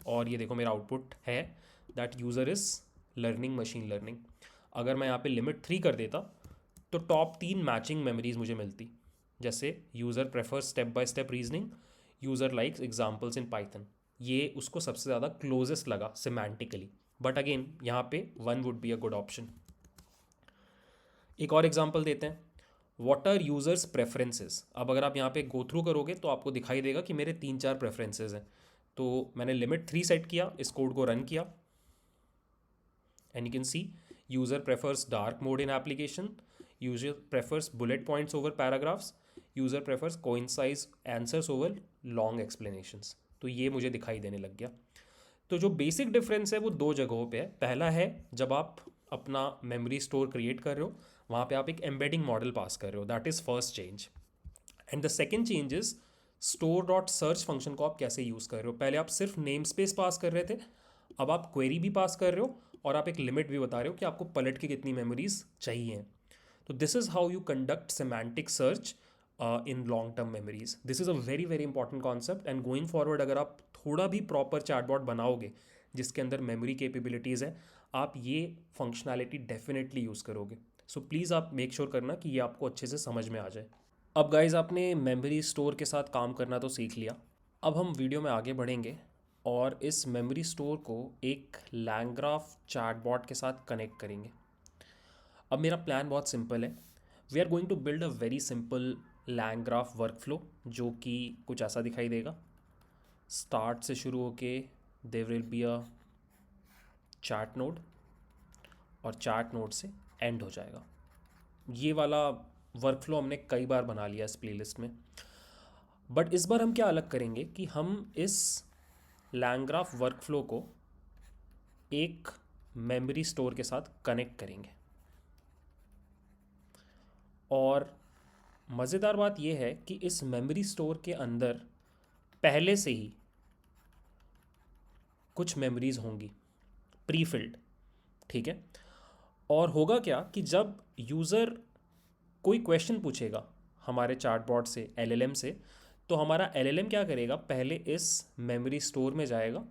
S1: और ये देखो मेरा आउटपुट है that user is learning machine learning. अगर मैं यहाँ पे लिमिट 3 कर देता तो टॉप 3 मैचिंग मेमोरीज मुझे मिलती, जैसे user prefers step by step reasoning, user likes examples in Python. ये उसको सबसे ज़्यादा क्लोजेस्ट लगा सिमेंटिकली, बट अगेन यहाँ पे 1 would be a good option. एक और एग्जांपल देते हैं, व्हाट आर यूज़र्स प्रेफरेंसेस। अब अगर आप यहाँ पे गो थ्रू करोगे तो आपको दिखाई देगा कि मेरे 3-4 प्रेफरेंसेस हैं। तो मैंने लिमिट 3 सेट किया, इस कोड को रन किया and you can see user prefers dark mode in application, user prefers bullet points over paragraphs, user prefers concise answers over long explanations. तो ये मुझे दिखाई देने लग गया। तो जो बेसिक डिफरेंस है वो दो जगहों पे है। पहला है जब आप अपना मेमोरी स्टोर क्रिएट कर रहे हो, वहाँ पे आप एक एम्बेडिंग मॉडल पास कर रहे हो, that is first change. And the second change is store dot search function को आप कैसे यूज़ कर रहे हो। पहले आप सिर्फ नेम स्पेस पास कर रहे थे, अब आप क्वेरी भी पास कर रहे हो और आप एक लिमिट भी बता रहे हो कि आपको पलट के कितनी मेमोरीज चाहिए। तो this is how you conduct semantic search in long term memories. This is a very very important concept and going forward अगर आप थोड़ा भी प्रॉपर चैटबॉट बनाओगे जिसके अंदर मेमोरी कैपेबिलिटीज़ है, आप ये फंक्शनैलिटी डेफिनेटली यूज़ करोगे। सो प्लीज़ आप मेक श्योर करना कि ये आपको अच्छे से समझ में आ जाए। अब गाइज आपने मेमोरी स्टोर के साथ काम करना तो सीख लिया। अब हम वीडियो में आगे बढ़ेंगे और इस मेमोरी स्टोर को एक लैंग्राफ चैटबॉट के साथ कनेक्ट करेंगे। अब मेरा प्लान बहुत सिंपल है। We are going to build a very simple LangGraph workflow जो कि कुछ ऐसा दिखाई देगा। स्टार्ट से शुरू होके there will be a chat node और चैट नोड से एंड हो जाएगा। ये वाला वर्कफ्लो हमने कई बार बना लिया इस प्लेलिस्ट में, बट इस बार हम क्या अलग करेंगे कि हम इस लैंग्राफ वर्कफ्लो को एक मेमोरी स्टोर के साथ कनेक्ट करेंगे। और मज़ेदार बात यह है कि इस मेमोरी स्टोर के अंदर पहले से ही कुछ मेमोरीज होंगी प्री फिल्ड, ठीक है। और होगा क्या कि जब यूज़र कोई क्वेश्चन पूछेगा हमारे चैटबॉट से, एलएलएम से, तो हमारा एलएलएम क्या करेगा, पहले इस मेमोरी स्टोर में जाएगा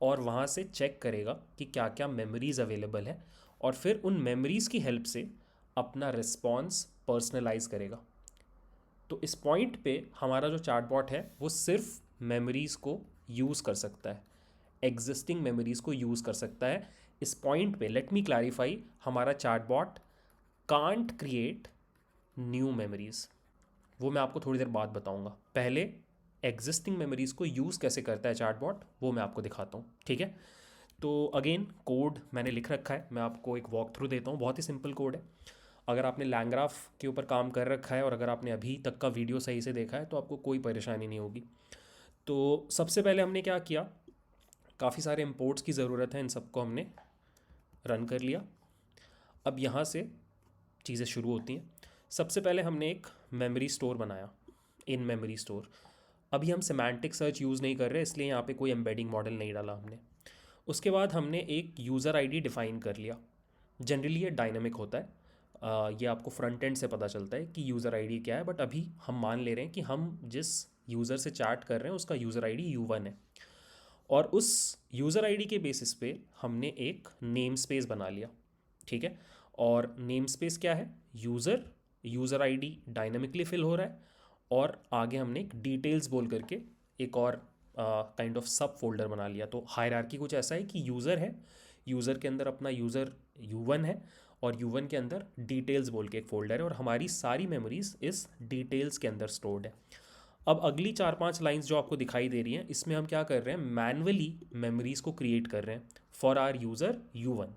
S1: और वहाँ से चेक करेगा कि क्या क्या मेमोरीज़ अवेलेबल है और फिर उन मेमोरीज़ की हेल्प से अपना रिस्पॉन्स पर्सनलाइज करेगा। तो इस पॉइंट पे हमारा जो चैटबॉट है वो सिर्फ मेमोरीज़ को यूज़ कर सकता है, एग्जिस्टिंग मेमोरीज़ को यूज़ कर सकता है। इस पॉइंट पे लेट मी क्लैरिफाई, हमारा chatbot can't create new memories. वो मैं आपको थोड़ी देर बाद बताऊंगा। पहले एग्जिस्टिंग मेमोरीज़ को यूज़ कैसे करता है चैटबॉट वो मैं आपको दिखाता हूँ, ठीक है। तो अगेन कोड मैंने लिख रखा है, मैं आपको एक वॉक थ्रू देता हूँ। बहुत ही सिंपल कोड है। अगर आपने लैंग्राफ के ऊपर काम कर रखा है और अगर आपने अभी तक का वीडियो सही से देखा है तो आपको कोई परेशानी नहीं होगी। तो सबसे पहले हमने क्या किया, काफ़ी सारे इंपोर्ट्स की ज़रूरत है, इन सबको हमने रन कर लिया। अब यहाँ से चीज़ें शुरू होती हैं। सबसे पहले हमने एक मेमोरी स्टोर बनाया, इन मेमोरी स्टोर। अभी हम सेमांटिक सर्च यूज़ नहीं कर रहे, इसलिए यहाँ पे कोई एम्बेडिंग मॉडल नहीं डाला हमने। उसके बाद हमने एक यूज़र आईडी डिफ़ाइन कर लिया। जनरली ये डायनामिक होता है, ये आपको फ्रंट एंड से पता चलता है कि यूज़र आईडी क्या है, बट अभी हम मान ले रहे हैं कि हम जिस यूज़र से चैट कर रहे हैं उसका यूज़र आईडी U1 है। और उस यूज़र आईडी के बेसिस पे हमने एक नेम स्पेस बना लिया, ठीक है। और नेम स्पेस क्या है, यूज़र आईडी डायनामिकली फिल हो रहा है और आगे हमने एक डिटेल्स बोल करके एक और काइंड ऑफ सब फोल्डर बना लिया। तो हायरार्की कुछ ऐसा है कि यूज़र है, यूज़र के अंदर अपना यूज़र U1 है और U1 के अंदर डिटेल्स बोल के एक फोल्डर है और हमारी सारी मेमोरीज इस डिटेल्स के अंदर स्टोर्ड है। अब अगली 4-5 लाइंस जो आपको दिखाई दे रही हैं, इसमें हम क्या कर रहे हैं, मैनुअली मेमोरीज़ को क्रिएट कर रहे हैं फॉर आर यूज़र U1।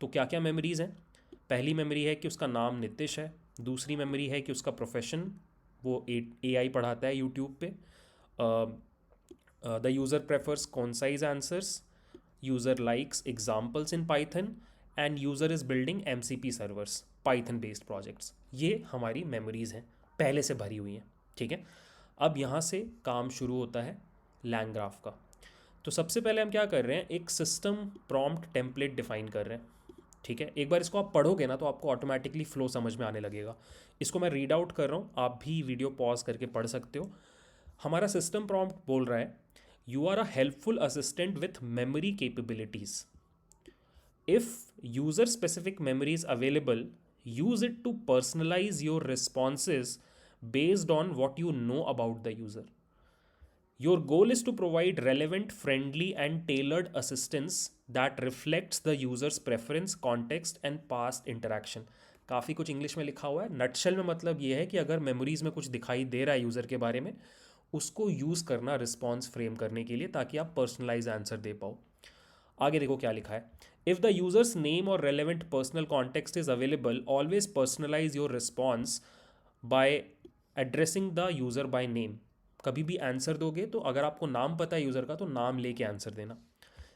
S1: तो क्या क्या मेमोरीज़ हैं, पहली मेमोरी है कि उसका नाम नितिश है, दूसरी मेमोरी है कि उसका प्रोफेशन वो AI पढ़ाता है यूट्यूब पे, the user prefers concise answers, user likes examples in Python end user is building MCP servers. Python based projects. ये हमारी मेमोरीज़ हैं, पहले से भरी हुई हैं, ठीक है। अब यहाँ से काम शुरू होता है लैंग्राफ का। तो सबसे पहले हम क्या कर रहे हैं, एक सिस्टम प्रॉम्प्ट टेम्पलेट डिफाइन कर रहे हैं, ठीक है। एक बार इसको आप पढ़ोगे ना तो आपको ऑटोमेटिकली फ्लो समझ में आने लगेगा। इसको मैं रीड आउट कर रहा हूँ, आप भी वीडियो पॉज करके पढ़ सकते हो। हमारा सिस्टम प्रॉम्प्ट बोल रहा है, you are a helpful assistant with memory capabilities. If user specific memory is available, use it to personalize your responses based on what you know about the user. Your goal is to provide relevant, friendly, and tailored assistance that reflects the user's preference, context, and past interaction. काफ़ी कुछ English में लिखा हुआ है। Nutshell में मतलब ये है कि अगर मेमोरीज में कुछ दिखाई दे रहा है यूज़र के बारे में, उसको यूज़ करना रिस्पॉन्स फ्रेम करने के लिए, ताकि आप पर्सनलाइज आंसर दे पाओ। आगे देखो क्या लिखा है, इफ द यूजर्स नेम और relevant personal context is available, always personalize your response by addressing the user by name. कभी भी आंसर दोगे तो अगर आपको नाम पता है यूज़र का तो नाम लेके आंसर देना।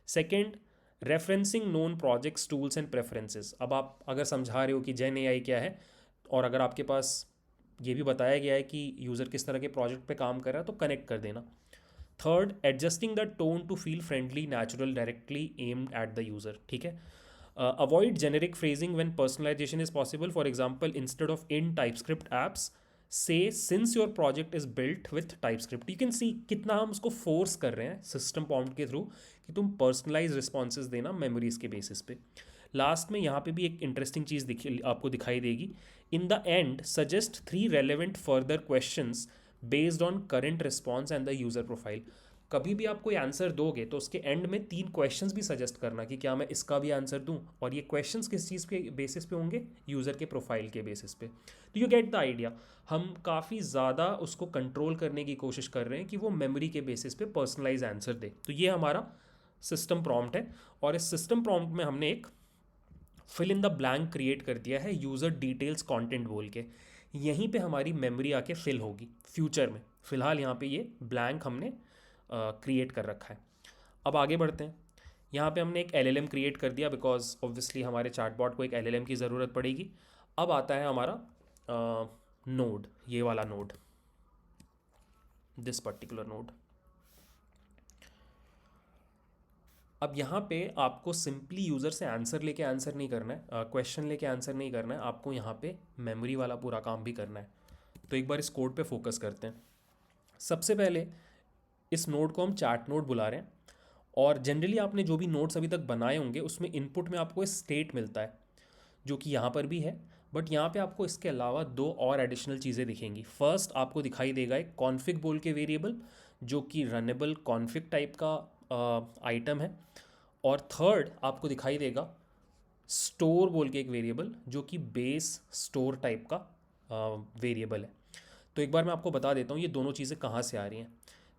S1: Second, referencing known projects, tools and preferences. अब आप अगर समझा रहे हो कि जेन एआई क्या है, और अगर आपके पास ये भी बताया गया है कि यूज़र किस तरह के प्रोजेक्ट पे काम कर रहा है, तो कनेक्ट कर देना। Third, adjusting the tone to feel friendly, natural, directly aimed at the user, ठीक है। Avoid generic phrasing when personalization is possible. For example, instead of in TypeScript apps, say since your project is built with TypeScript. You can see कितना हम उसको force कर रहे हैं system prompt के through कि तुम पर्सनलाइज रिस्पॉन्सेज देना मेमोरीज के बेसिस पे। लास्ट में यहाँ पे भी एक इंटरेस्टिंग चीज़ आपको दिखाई देगी। In the end, suggest 3 relevant further questions based on current response and the user profile. कभी भी आप कोई आंसर दोगे तो उसके एंड में 3 क्वेश्चंस भी सजेस्ट करना कि क्या मैं इसका भी आंसर दूं, और ये क्वेश्चंस किस चीज़ के बेसिस पे होंगे, यूज़र के प्रोफाइल के बेसिस पे। तो यू गेट द आइडिया, हम काफ़ी ज़्यादा उसको कंट्रोल करने की कोशिश कर रहे हैं कि वो मेमोरी के बेसिस पे पर्सनलाइज आंसर दे। तो ये हमारा सिस्टम प्रॉम्प्ट है, और इस सिस्टम प्रॉम्प्ट में हमने एक fill in the blank create कर दिया है यूज़र डिटेल्स कंटेंट बोल के। यहीं पे हमारी मेमोरी आके फिल होगी फ्यूचर में। फ़िलहाल यहाँ पे ये ब्लैंक हमने क्रिएट कर रखा है। अब आगे बढ़ते हैं। यहाँ पे हमने एक LLM क्रिएट कर दिया, बिकॉज ऑब्वियसली हमारे चैटबॉट को एक LLM की ज़रूरत पड़ेगी। अब आता है हमारा नोड, ये वाला नोड, दिस पर्टिकुलर नोड। अब यहाँ पे आपको सिंपली यूज़र से आंसर लेके आंसर नहीं करना है, क्वेश्चन लेके आंसर नहीं करना है, आपको यहाँ पे मेमोरी वाला पूरा काम भी करना है। तो एक बार इस कोड पे फोकस करते हैं। सबसे पहले इस नोड को हम चैट नोड बुला रहे हैं, और जनरली आपने जो भी नोड्स अभी तक बनाए होंगे उसमें इनपुट में आपको स्टेट मिलता है, जो कि यहाँ पर भी है। बट यहाँ पे आपको इसके अलावा 2 और एडिशनल चीज़ें दिखेंगी। फर्स्ट, आपको दिखाई देगा एक कॉन्फिग बोल के वेरिएबल, जो कि रनेबल कॉन्फिग टाइप का आइटम है। और थर्ड, आपको दिखाई देगा स्टोर बोल के एक वेरिएबल, जो कि बेस स्टोर टाइप का वेरिएबल है। तो एक बार मैं आपको बता देता हूँ ये दोनों चीज़ें कहाँ से आ रही हैं।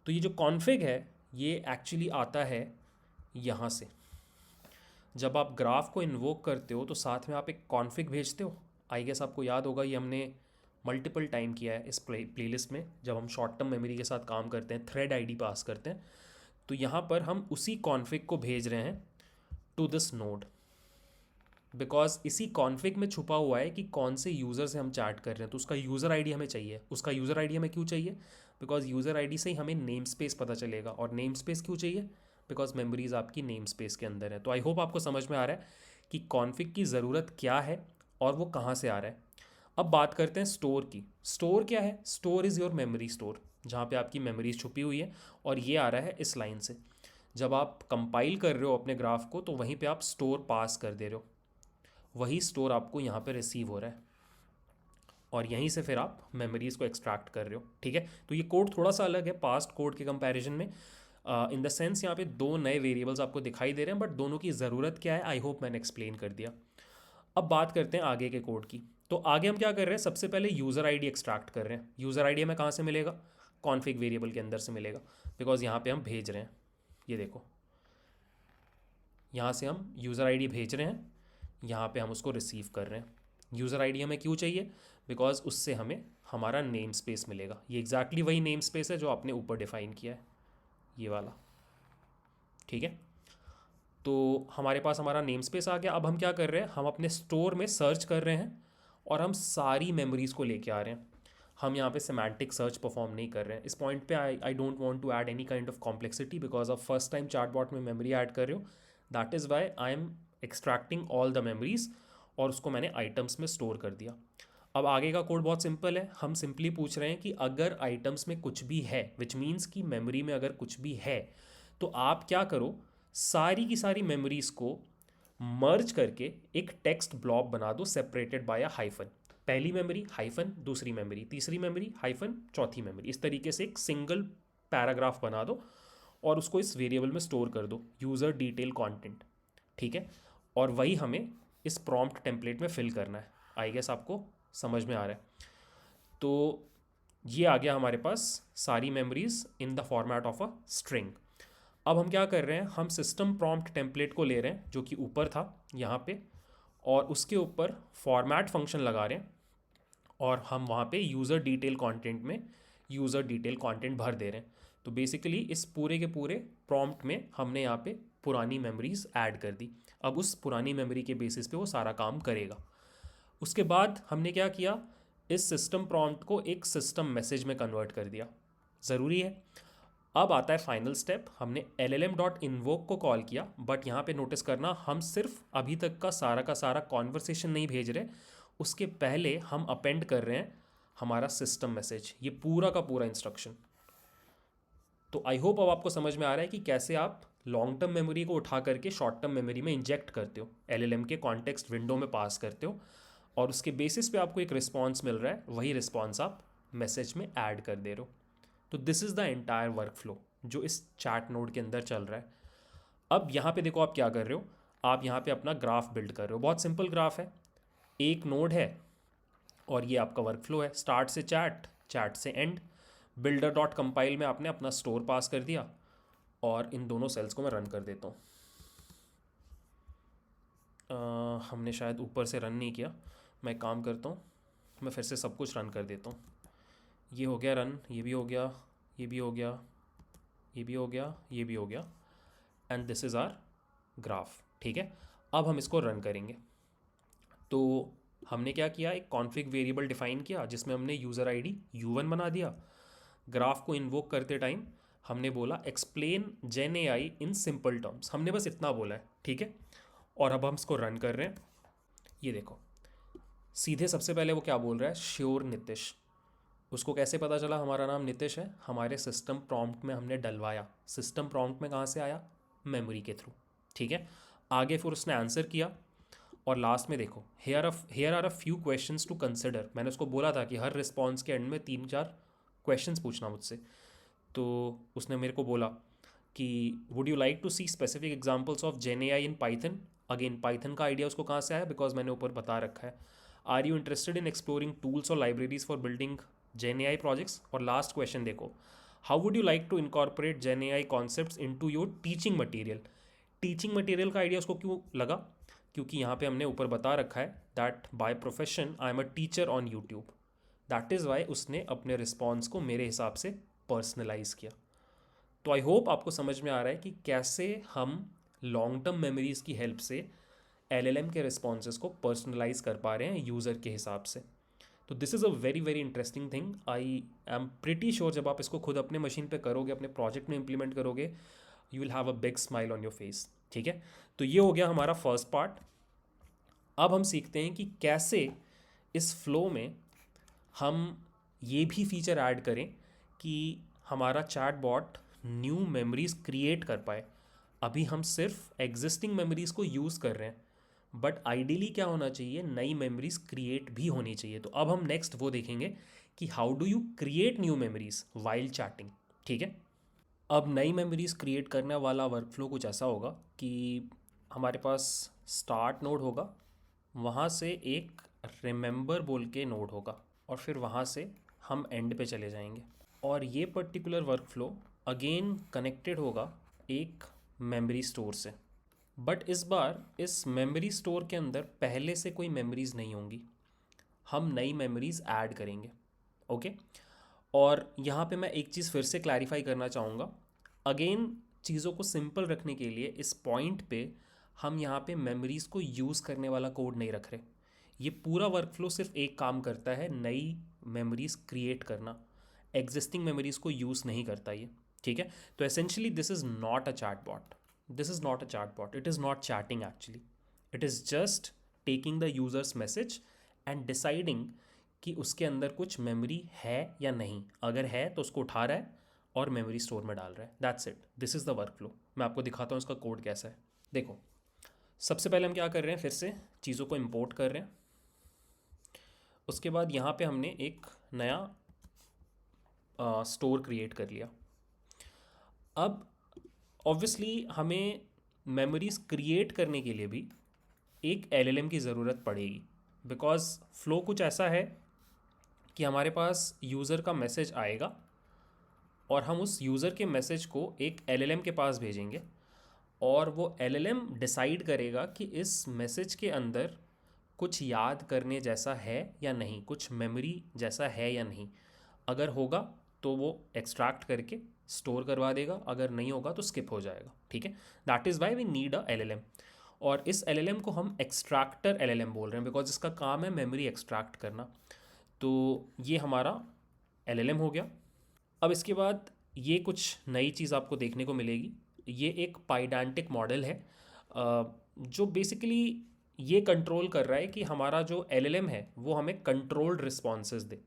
S1: तो ये जो कॉन्फिग है ये एक्चुअली आता है यहाँ से। जब आप ग्राफ को इन्वोक करते हो तो साथ में आप एक कॉन्फिग भेजते हो। आई गेस आपको याद होगा, ये हमने मल्टीपल टाइम किया है इस प्लेलिस्ट में, जब हम शॉर्ट टर्म मेमोरी के साथ काम करते हैं, थ्रेड आईडी पास करते हैं। तो यहाँ पर हम उसी कॉन्फिग को भेज रहे हैं टू दिस नोड, बिकॉज इसी कॉन्फिग में छुपा हुआ है कि कौन से यूज़र से हम चैट कर रहे हैं। तो उसका यूज़र आईडी हमें चाहिए। उसका यूज़र आईडी हमें क्यों चाहिए? बिकॉज यूज़र आईडी से ही हमें नेम स्पेस पता चलेगा। और नेम स्पेस क्यों चाहिए? बिकॉज मेमोरीज आपकी नेम स्पेस के अंदर है। तो आई होप आपको समझ में आ रहा है कि कॉन्फिग की ज़रूरत क्या है और वो कहाँ से आ रहा है। अब बात करते हैं स्टोर की। स्टोर क्या है? Store is your memory store, जहाँ पे आपकी मेमोरीज छुपी हुई है, और ये आ रहा है इस लाइन से। जब आप कंपाइल कर रहे हो अपने ग्राफ को तो वहीं पे आप स्टोर पास कर दे रहे हो, वही स्टोर आपको यहाँ पे रिसीव हो रहा है, और यहीं से फिर आप मेमोरीज़ को एक्सट्रैक्ट कर रहे हो। ठीक है, तो ये कोड थोड़ा सा अलग है पास्ट कोड के कंपैरिजन में, इन द सेंस यहाँ पे 2 नए वेरिएबल्स आपको दिखाई दे रहे हैं, बट दोनों की ज़रूरत क्या है आई होप मैंने एक्सप्लेन कर दिया। अब बात करते हैं आगे के कोड की। तो आगे हम क्या कर रहे हैं, सबसे पहले यूज़र आईडी एक्सट्रैक्ट कर रहे हैं। यूज़र आईडी हमें कहाँ से मिलेगा? कॉन्फिग वेरिएबल के अंदर से मिलेगा, बिकॉज यहाँ पे हम भेज रहे हैं, ये देखो यहाँ से हम यूज़र आईडी भेज रहे हैं, यहाँ पे हम उसको रिसीव कर रहे हैं। यूज़र आईडी हमें क्यों चाहिए? बिकॉज उससे हमें हमारा नेम स्पेस मिलेगा। ये एग्जैक्टली वही नेम स्पेस है जो आपने ऊपर डिफाइन किया है, ये वाला। ठीक है, तो हमारे पास हमारा नेम स्पेस आ गया। अब हम क्या कर रहे हैं, हम अपने स्टोर में सर्च कर रहे हैं और हम सारी मेमोरीज़ को लेके आ रहे हैं। हम यहाँ पे सेमांटिक सर्च परफॉर्म नहीं कर रहे हैं। इस पॉइंट पे I don't want to add any kind of complexity because आप फर्स्ट टाइम चार्टबॉट में मेमोरी ऐड कर रहे हो। That is why I am extracting all the memories और उसको मैंने आइटम्स में स्टोर कर दिया। अब आगे का कोड बहुत सिंपल है। हम सिंपली पूछ रहे हैं कि अगर आइटम्स में कुछ भी है, विच मीन्स कि मेमोरी में अगर कुछ भी है, तो आप क्या करो, सारी की सारी मेमोरीज को मर्ज करके एक टेक्स्ट ब्लॉब बना दो सेपरेटेड बाय अ हाइफन। पहली मेमोरी हाइफन, दूसरी मेमोरी, तीसरी मेमोरी हाइफन, चौथी मेमोरी, इस तरीके से एक सिंगल पैराग्राफ बना दो और उसको इस वेरिएबल में स्टोर कर दो, यूज़र डिटेल कंटेंट। ठीक है, और वही हमें इस प्रॉम्प्ट टेम्पलेट में फिल करना है। आई गेस आपको समझ में आ रहा है। तो ये आ गया हमारे पास सारी memories in the format of a string. अब हम क्या कर रहे हैं, हम सिस्टम प्रॉम्प्ट टेम्पलेट को ले रहे हैं जो कि ऊपर था यहाँ पे, और उसके ऊपर फॉर्मेट फंक्शन लगा रहे हैं और हम वहाँ पे यूज़र डिटेल कंटेंट में यूज़र डिटेल कंटेंट भर दे रहे हैं। तो बेसिकली इस पूरे के पूरे प्रॉम्प्ट में हमने यहाँ पे पुरानी मेमोरीज ऐड कर दी। अब उस पुरानी मेमोरी के बेसिस पे वो सारा काम करेगा। उसके बाद हमने क्या किया, इस सिस्टम प्रॉम्प्ट को एक सिस्टम मैसेज में कन्वर्ट कर दिया। ज़रूरी है। अब आता है फाइनल स्टेप। हमने llm.invoke को कॉल किया, बट यहाँ पे नोटिस करना हम सिर्फ अभी तक का सारा कॉन्वर्सेशन नहीं भेज रहे, उसके पहले हम अपेंड कर रहे हैं हमारा सिस्टम मैसेज, ये पूरा का पूरा इंस्ट्रक्शन। तो आई होप अब आपको समझ में आ रहा है कि कैसे आप लॉन्ग टर्म मेमोरी को उठा करके शॉर्ट टर्म मेमोरी में इंजेक्ट करते हो, LLM के कॉन्टेक्स्ट विंडो में पास करते हो, और उसके बेसिस पे आपको एक रिस्पॉन्स मिल रहा है, वही रिस्पॉन्स आप मैसेज में ऐड कर दे रहे हो। तो this is the entire work flow जो इस चैट नोड के अंदर चल रहा है। अब यहाँ पे देखो आप क्या कर रहे हो, आप यहाँ पे अपना ग्राफ बिल्ड कर रहे हो। बहुत सिंपल ग्राफ है, एक नोड है और ये आपका वर्क फ्लो है, स्टार्ट से चैट, चैट से एंड। बिल्डर डॉट कंपाइल में आपने अपना स्टोर पास कर दिया और इन दोनों सेल्स को मैं रन कर देता हूँ। हमने शायद ऊपर से रन नहीं किया। मैं एक काम करता हूँ, मैं फिर से सब कुछ रन कर देता हूँ। ये हो गया रन, ये भी हो गया, ये भी हो गया, ये भी हो गया, ये भी हो गया, and this is our graph. ठीक है, अब हम इसको रन करेंगे। तो हमने क्या किया, एक कॉन्फिग वेरिएबल डिफाइन किया जिसमें हमने यूज़र ID u1 बना दिया। ग्राफ को इन्वोक करते टाइम हमने बोला explain gen AI in simple terms, हमने बस इतना बोला है। ठीक है, और अब हम इसको रन कर रहे हैं। ये देखो, सीधे सबसे पहले वो क्या बोल रहा है, श्योर नितिश। उसको कैसे पता चला हमारा नाम नितिश है, हमारे सिस्टम प्रॉम्प्ट में हमने डलवाया। सिस्टम प्रॉम्प्ट में कहाँ से आया, मेमोरी के थ्रू। ठीक है, आगे फिर उसने आंसर किया, और लास्ट में देखो, here are a few questions to consider. मैंने उसको बोला था कि हर रिस्पॉन्स के एंड में 3-4 क्वेश्चंस पूछना मुझसे। तो उसने मेरे को बोला कि would you like to see specific examples of gen AI in Python. Again Python का आइडिया उसको कहाँ से आया, बिकॉज मैंने ऊपर बता रखा है। Are you interested in exploring tools or libraries for building gen AI projects. और लास्ट क्वेश्चन देखो, how would you like to incorporate gen AI concepts into your teaching material. Teaching material का idea उसको क्यों लगा, क्योंकि यहाँ पे हमने ऊपर बता रखा है that by profession I am a teacher on YouTube. That is Y उसने अपने रिस्पॉन्स को मेरे हिसाब से पर्सनलाइज किया। तो आई होप आपको समझ में आ रहा है कि कैसे हम लॉन्ग टर्म मेमोरीज की हेल्प से LLM के रिस्पॉन्सेज को पर्सनलाइज कर पा रहे हैं यूज़र के हिसाब से। तो this is a very very interesting thing. I am pretty sure जब आप इसको खुद अपने मशीन पे करोगे, अपने प्रोजेक्ट में इंप्लीमेंट करोगे, you will have a big smile on your face. ठीक है, तो ये हो गया हमारा फर्स्ट पार्ट। अब हम सीखते हैं कि कैसे इस फ्लो में हम ये भी फीचर ऐड करें कि हमारा chat bot new memories create कर पाए। अभी हम सिर्फ एग्जिस्टिंग मेमोरीज को यूज़ कर रहे हैं, बट आइडियली क्या होना चाहिए, नई मेमोरीज क्रिएट भी होनी चाहिए। तो अब हम नेक्स्ट वो देखेंगे कि how do you create new memories while chatting. ठीक है, अब नई मेमोरीज क्रिएट करने वाला वर्कफ्लो कुछ ऐसा होगा कि हमारे पास स्टार्ट नोड होगा, वहाँ से एक रिमेंबर बोल के नोड होगा, और फिर वहाँ से हम एंड पे चले जाएंगे। और ये पर्टिकुलर वर्कफ्लो अगेन कनेक्टेड होगा एक मेमोरी स्टोर से, बट इस बार इस मेमोरी स्टोर के अंदर पहले से कोई मेमोरीज नहीं होंगी, हम नई मेमोरीज ऐड करेंगे। ओके, और यहाँ पे मैं एक चीज़ फिर से क्लैरिफाई करना चाहूँगा। अगेन चीज़ों को सिंपल रखने के लिए इस पॉइंट पे हम यहाँ पे मेमोरीज़ को यूज़ करने वाला कोड नहीं रख रहे। ये पूरा वर्कफ्लो सिर्फ एक काम करता है, नई मेमोरीज क्रिएट करना, एग्जिस्टिंग मेमोरीज को यूज़ नहीं करता ये, ठीक है। तो essentially this is not a chat bot, this is not a chat bot, it is not chatting actually, it is just taking the user's message and deciding कि उसके अंदर कुछ मेमोरी है या नहीं, अगर है तो उसको उठा रहा है और मेमोरी स्टोर में डाल रहा है, that's it, this is the workflow. मैं आपको दिखाता हूँ इसका कोड कैसा है। देखो, सबसे पहले हम क्या कर रहे हैं, फिर से चीज़ों को इंपोर्ट कर रहे हैं। उसके बाद यहाँ पे हमने एक नया स्टोर क्रिएट कर लिया। अब ऑब्वियसली हमें मेमोरीज क्रिएट करने के लिए भी एक एलएलएम की ज़रूरत पड़ेगी, बिकॉज फ्लो कुछ ऐसा है कि हमारे पास यूज़र का मैसेज आएगा और हम उस यूज़र के मैसेज को एक एलएलएम के पास भेजेंगे और वो एलएलएम डिसाइड करेगा कि इस मैसेज के अंदर कुछ याद करने जैसा है या नहीं, कुछ मेमोरी जैसा है या नहीं। अगर होगा तो वो एक्सट्रैक्ट करके स्टोर करवा देगा, अगर नहीं होगा तो स्किप हो जाएगा, ठीक है। That is why we need a LLM. और इस एलएलएम को हम एक्सट्रैक्टर एलएलएम बोल रहे हैं, बिकॉज इसका काम है मेमोरी एक्सट्रैक्ट करना। तो ये हमारा एलएलएम हो गया। अब इसके बाद ये कुछ नई चीज़ आपको देखने को मिलेगी। ये एक पाइडेंटिक मॉडल है जो बेसिकली ये कंट्रोल कर रहा है कि हमारा जो एलएलएम है वो हमें कंट्रोल्ड रिस्पॉन्सेज दे।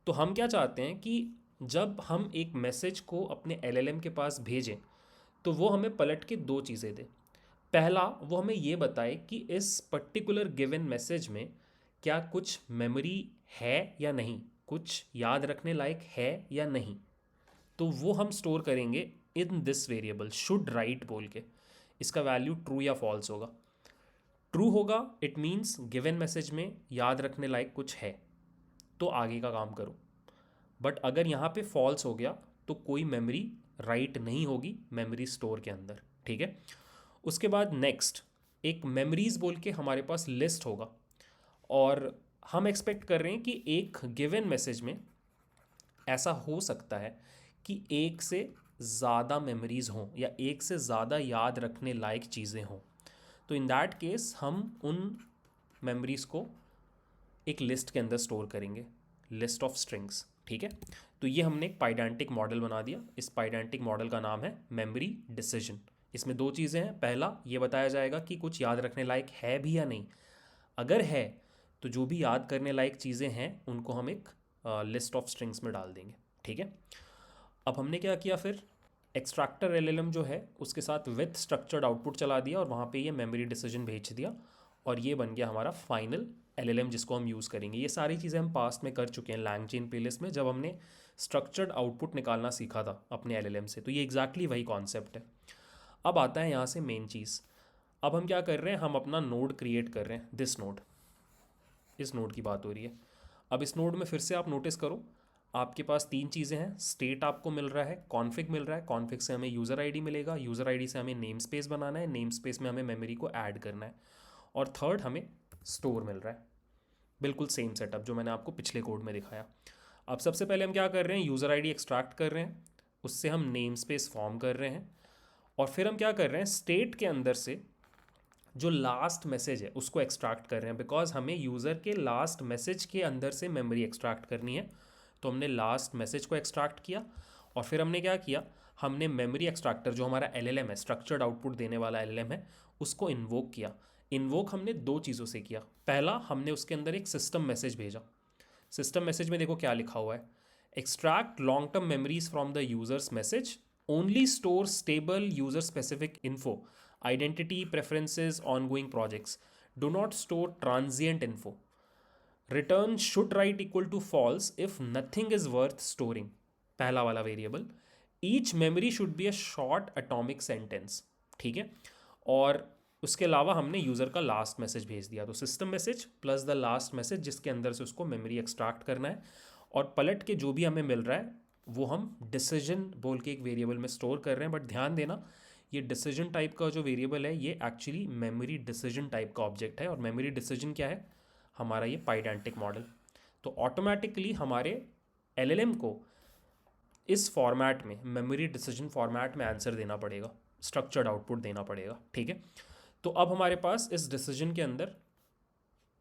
S1: तो हम क्या चाहते हैं कि जब हम एक मैसेज को अपने एलएलएम के पास भेजें तो वो हमें पलट के दो चीज़ें दे। पहला, वो हमें ये बताए कि इस पर्टिकुलर गिवन मैसेज में क्या कुछ मेमोरी है या नहीं, कुछ याद रखने लायक है या नहीं। तो वो हम स्टोर करेंगे in this variable should write बोल के। इसका वैल्यू ट्रू या फॉल्स होगा। ट्रू होगा इट मीन्स गिवन मैसेज में याद रखने लायक कुछ है, तो आगे का काम करो। बट अगर यहाँ पे फॉल्स हो गया तो कोई मेमोरी राइट नहीं होगी मेमोरी स्टोर के अंदर, ठीक है। उसके बाद नेक्स्ट एक मेमोरीज बोल के हमारे पास लिस्ट होगा और हम एक्सपेक्ट कर रहे हैं कि एक गिवन मैसेज में ऐसा हो सकता है कि एक से ज़्यादा मेमोरीज़ हों या एक से ज़्यादा याद रखने लायक चीज़ें हों। तो इन दैट केस हम उन मेमोरीज़ को एक लिस्ट के अंदर स्टोर करेंगे, लिस्ट ऑफ स्ट्रिंग्स, ठीक है। तो ये हमने एक पाइडेंटिक मॉडल बना दिया। इस पाइडेंटिक मॉडल का नाम है मेमोरी डिसीजन। इसमें दो चीज़ें हैं। पहला, ये बताया जाएगा कि कुछ याद रखने लायक है भी या नहीं। अगर है तो जो भी याद करने लायक चीज़ें हैं उनको हम एक लिस्ट ऑफ स्ट्रिंग्स में डाल देंगे, ठीक है। अब हमने क्या किया फिर, एक्सट्रैक्टर एलएलएम जो है उसके साथ विथ स्ट्रक्चर्ड आउटपुट चला दिया और वहाँ पे ये मेमोरी डिसीजन भेज दिया और ये बन गया हमारा फाइनल एलएलएम जिसको हम यूज़ करेंगे। ये सारी चीज़ें हम पास्ट में कर चुके हैं लैंगचेन प्लेलिस्ट में, जब हमने स्ट्रक्चर्ड आउटपुट निकालना सीखा था अपने एलएलएम से। तो ये एग्जैक्टली वही कॉन्सेप्ट है। अब आता है यहाँ से मेन चीज़। अब हम क्या कर रहे हैं, हम अपना नोड क्रिएट कर रहे हैं, दिस नोड, इस नोड की बात हो रही है। अब इस नोड में फिर से आप नोटिस करो, आपके पास तीन चीज़ें हैं। स्टेट आपको मिल रहा है, कॉन्फिग मिल रहा है, कॉन्फिग से हमें यूज़र आईडी मिलेगा, यूज़र आईडी से हमें नेम स्पेस बनाना है, नेम स्पेस में हमें मेमोरी को ऐड करना है, और थर्ड हमें स्टोर मिल रहा है। बिल्कुल सेम सेटअप जो मैंने आपको पिछले कोड में दिखाया। अब सबसे पहले हम क्या कर रहे हैं, यूज़र आईडी एक्सट्रैक्ट कर रहे हैं, उससे हम नेम स्पेस फॉर्म कर रहे हैं, और फिर हम क्या कर रहे हैं, स्टेट के अंदर से जो लास्ट मैसेज है उसको एक्सट्रैक्ट कर रहे हैं, बिकॉज हमें यूज़र के लास्ट मैसेज के अंदर से मेमोरी एक्सट्रैक्ट करनी है। तो हमने लास्ट मैसेज को एक्सट्रैक्ट किया और फिर हमने क्या किया, हमने मेमोरी एक्सट्रैक्टर जो हमारा एलएलएम है, स्ट्रक्चर्ड आउटपुट देने वाला एलएलएम है, उसको इन्वोक किया। इन्वोक हमने दो चीज़ों से किया। पहला, हमने उसके अंदर एक सिस्टम मैसेज भेजा। सिस्टम मैसेज में देखो क्या लिखा हुआ है, extract long term memories from the users message, only store stable user specific info, identity preferences, ongoing projects, do not store transient info, return should write equal to false if nothing is worth storing, पहला वाला variable, each memory should be a short atomic sentence, ठीक है। और उसके अलावा हमने user का last message भेज दिया। तो system message plus the last message जिसके अंदर से उसको मेमोरी एक्सट्रैक्ट करना है, और पलट के जो भी हमें मिल रहा है वो हम डिसीजन बोल के एक वेरिएबल में स्टोर कर रहे हैं। बट ध्यान देना, ये डिसीजन टाइप का जो वेरिएबल है ये एक्चुअली मेमोरी डिसीजन टाइप का ऑब्जेक्ट है। और मेमोरी डिसीजन क्या है, हमारा ये पाइडेंटिक मॉडल। तो ऑटोमेटिकली हमारे एलएलएम को इस फॉर्मेट में, मेमोरी डिसीजन फॉर्मेट में आंसर देना पड़ेगा, स्ट्रक्चर्ड आउटपुट देना पड़ेगा, ठीक है। तो अब हमारे पास इस डिसीजन के अंदर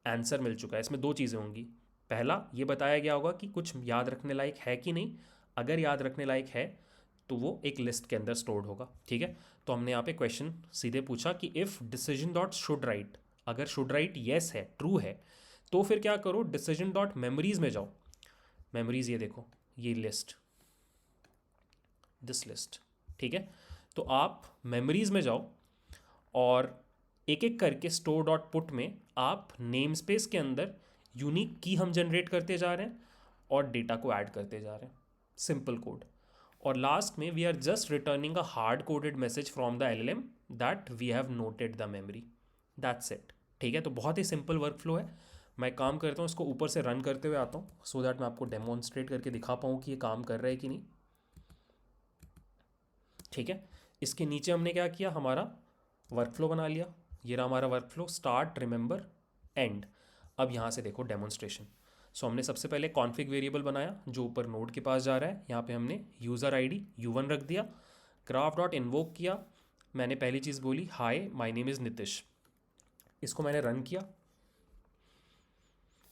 S1: आंसर मिल चुका है। इसमें दो चीज़ें होंगी, पहला ये बताया गया होगा कि कुछ याद रखने लायक है कि नहीं, अगर याद रखने लायक है तो वो एक लिस्ट के अंदर स्टोर्ड होगा। ठीक है, तो हमने यहाँ पे क्वेश्चन सीधे पूछा कि if decision dot should write, अगर शुड राइट येस है, ट्रू है, तो फिर क्या करो, डिसीजन डॉट मेमोरीज में जाओ। मेमोरीज ये देखो, ये लिस्ट, दिस लिस्ट। ठीक है, तो आप मेमोरीज में जाओ और एक एक करके स्टोर डॉट पुट में आप नेम स्पेस के अंदर यूनिक की हम जनरेट करते जा रहे हैं और डेटा को ऐड करते जा रहे हैं, सिंपल कोड। और लास्ट में we are just returning a hard coded message from the LLM that we have noted the memory, that's it. ठीक है, तो बहुत ही सिंपल वर्क फ्लो है। मैं काम करता हूँ, इसको ऊपर से रन करते हुए आता हूँ सो दैट मैं आपको डेमोन्स्ट्रेट करके दिखा पाऊँ कि ये काम कर रहा है कि नहीं। ठीक है, इसके नीचे हमने क्या किया, हमारा वर्क फ्लो बना लिया। ये रहा हमारा work flow, start, remember, and. अब यहाँ से देखो डेमोन्स्ट्रेशन। सो हमने सबसे पहले कॉन्फिग वेरिएबल बनाया जो ऊपर नोड के पास जा रहा है। यहाँ पे हमने यूज़र ID U1 रख दिया, ग्राफ डॉट इन्वोक किया। मैंने पहली चीज़ बोली हाय माय नेम इज़ नितिश, इसको मैंने रन किया।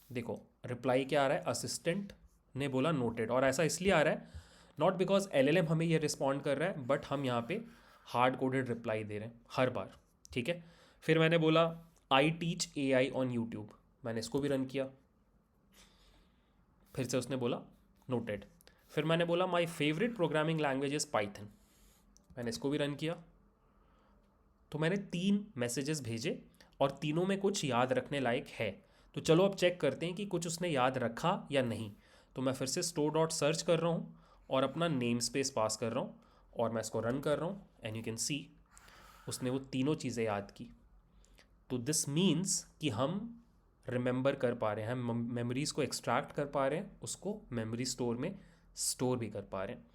S1: देखो रिप्लाई क्या आ रहा है, असिस्टेंट ने बोला नोटेड, और ऐसा इसलिए आ रहा है नॉट बिकॉज LLM हमें ये रिस्पॉन्ड कर रहा है, बट हम यहाँ पे हार्ड कोडेड रिप्लाई दे रहे हैं हर बार। ठीक है, फिर मैंने बोला I teach AI on YouTube, मैंने इसको भी रन किया, फिर से उसने बोला नोटेड। फिर मैंने बोला my favourite programming language is Python, मैंने इसको भी रन किया। तो मैंने 3 मैसेजेस भेजे और तीनों में कुछ याद रखने लायक है। तो चलो अब चेक करते हैं कि कुछ उसने याद रखा या नहीं। तो मैं फिर से स्टोर डॉट सर्च कर रहा हूँ और अपना नेम स्पेस पास कर रहा हूँ और मैं इसको रन कर रहा हूँ एंड यू कैन सी उसने वो तीनों चीज़ें याद की। तो दिस मीन्स कि हम रिमेंबर कर पा रहे हैं, हम मेमोरीज़ को एक्सट्रैक्ट कर पा रहे हैं, उसको मेमोरी स्टोर में स्टोर भी कर पा रहे हैं।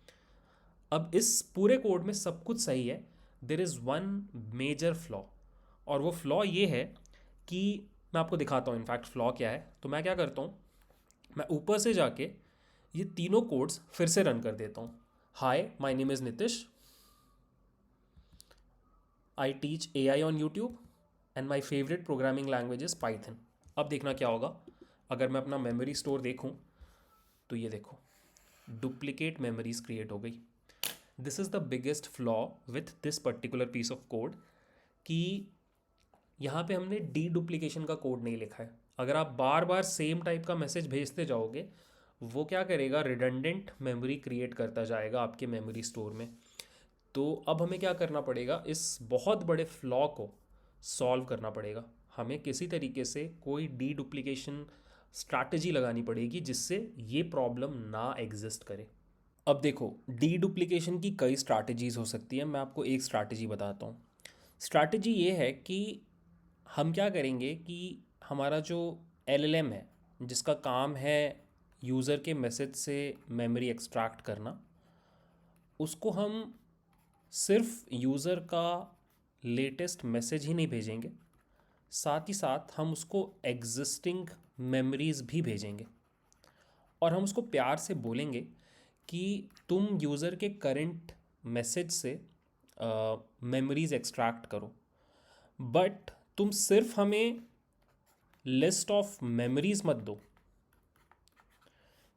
S1: अब इस पूरे कोड में सब कुछ सही है, there is one major flaw, और वो फ्लॉ ये है कि मैं आपको दिखाता हूँ इनफैक्ट फ्लॉ क्या है। तो मैं क्या करता हूँ, मैं ऊपर से जाके ये तीनों कोड्स फिर से रन कर देता हूँ। Hi my name is Nitish, I teach AI on YouTube and my favourite programming language is Python. अब देखना क्या होगा, अगर मैं अपना मेमोरी स्टोर देखूँ तो ये देखो डुप्लीकेट मेमोरीज क्रिएट हो गई। This is the biggest flaw with this particular piece of code कि यहाँ पे हमने डी डुप्लीकेशन का कोड नहीं लिखा है। अगर आप बार बार सेम टाइप का मैसेज भेजते जाओगे, वो क्या करेगा, रिडंडेंट मेमोरी क्रिएट करता जाएगा आपके मेमोरी स्टोर में। तो अब हमें क्या करना पड़ेगा, इस बहुत बड़े फ्लॉ को सॉल्व करना पड़ेगा। हमें किसी तरीके से कोई डी डुप्लीकेशन स्ट्रैटेजी लगानी पड़ेगी जिससे ये प्रॉब्लम ना एग्जिस्ट करे। अब देखो डी डुप्लीकेशन की कई स्ट्रैटेजीज़ हो सकती है, मैं आपको एक स्ट्रैटेजी बताता हूँ। स्ट्रैटेजी ये है कि हम क्या करेंगे कि हमारा जो LLM है जिसका काम है यूज़र के मैसेज से मेमोरी एक्सट्रैक्ट करना, उसको हम सिर्फ यूज़र का लेटेस्ट मैसेज ही नहीं भेजेंगे, साथ ही साथ हम उसको एग्जिस्टिंग मेमोरीज़ भी भेजेंगे और हम उसको प्यार से बोलेंगे कि तुम यूज़र के करंट मैसेज से मेमोरीज़ एक्सट्रैक्ट करो, बट तुम सिर्फ हमें लिस्ट ऑफ मेमोरीज़ मत दो,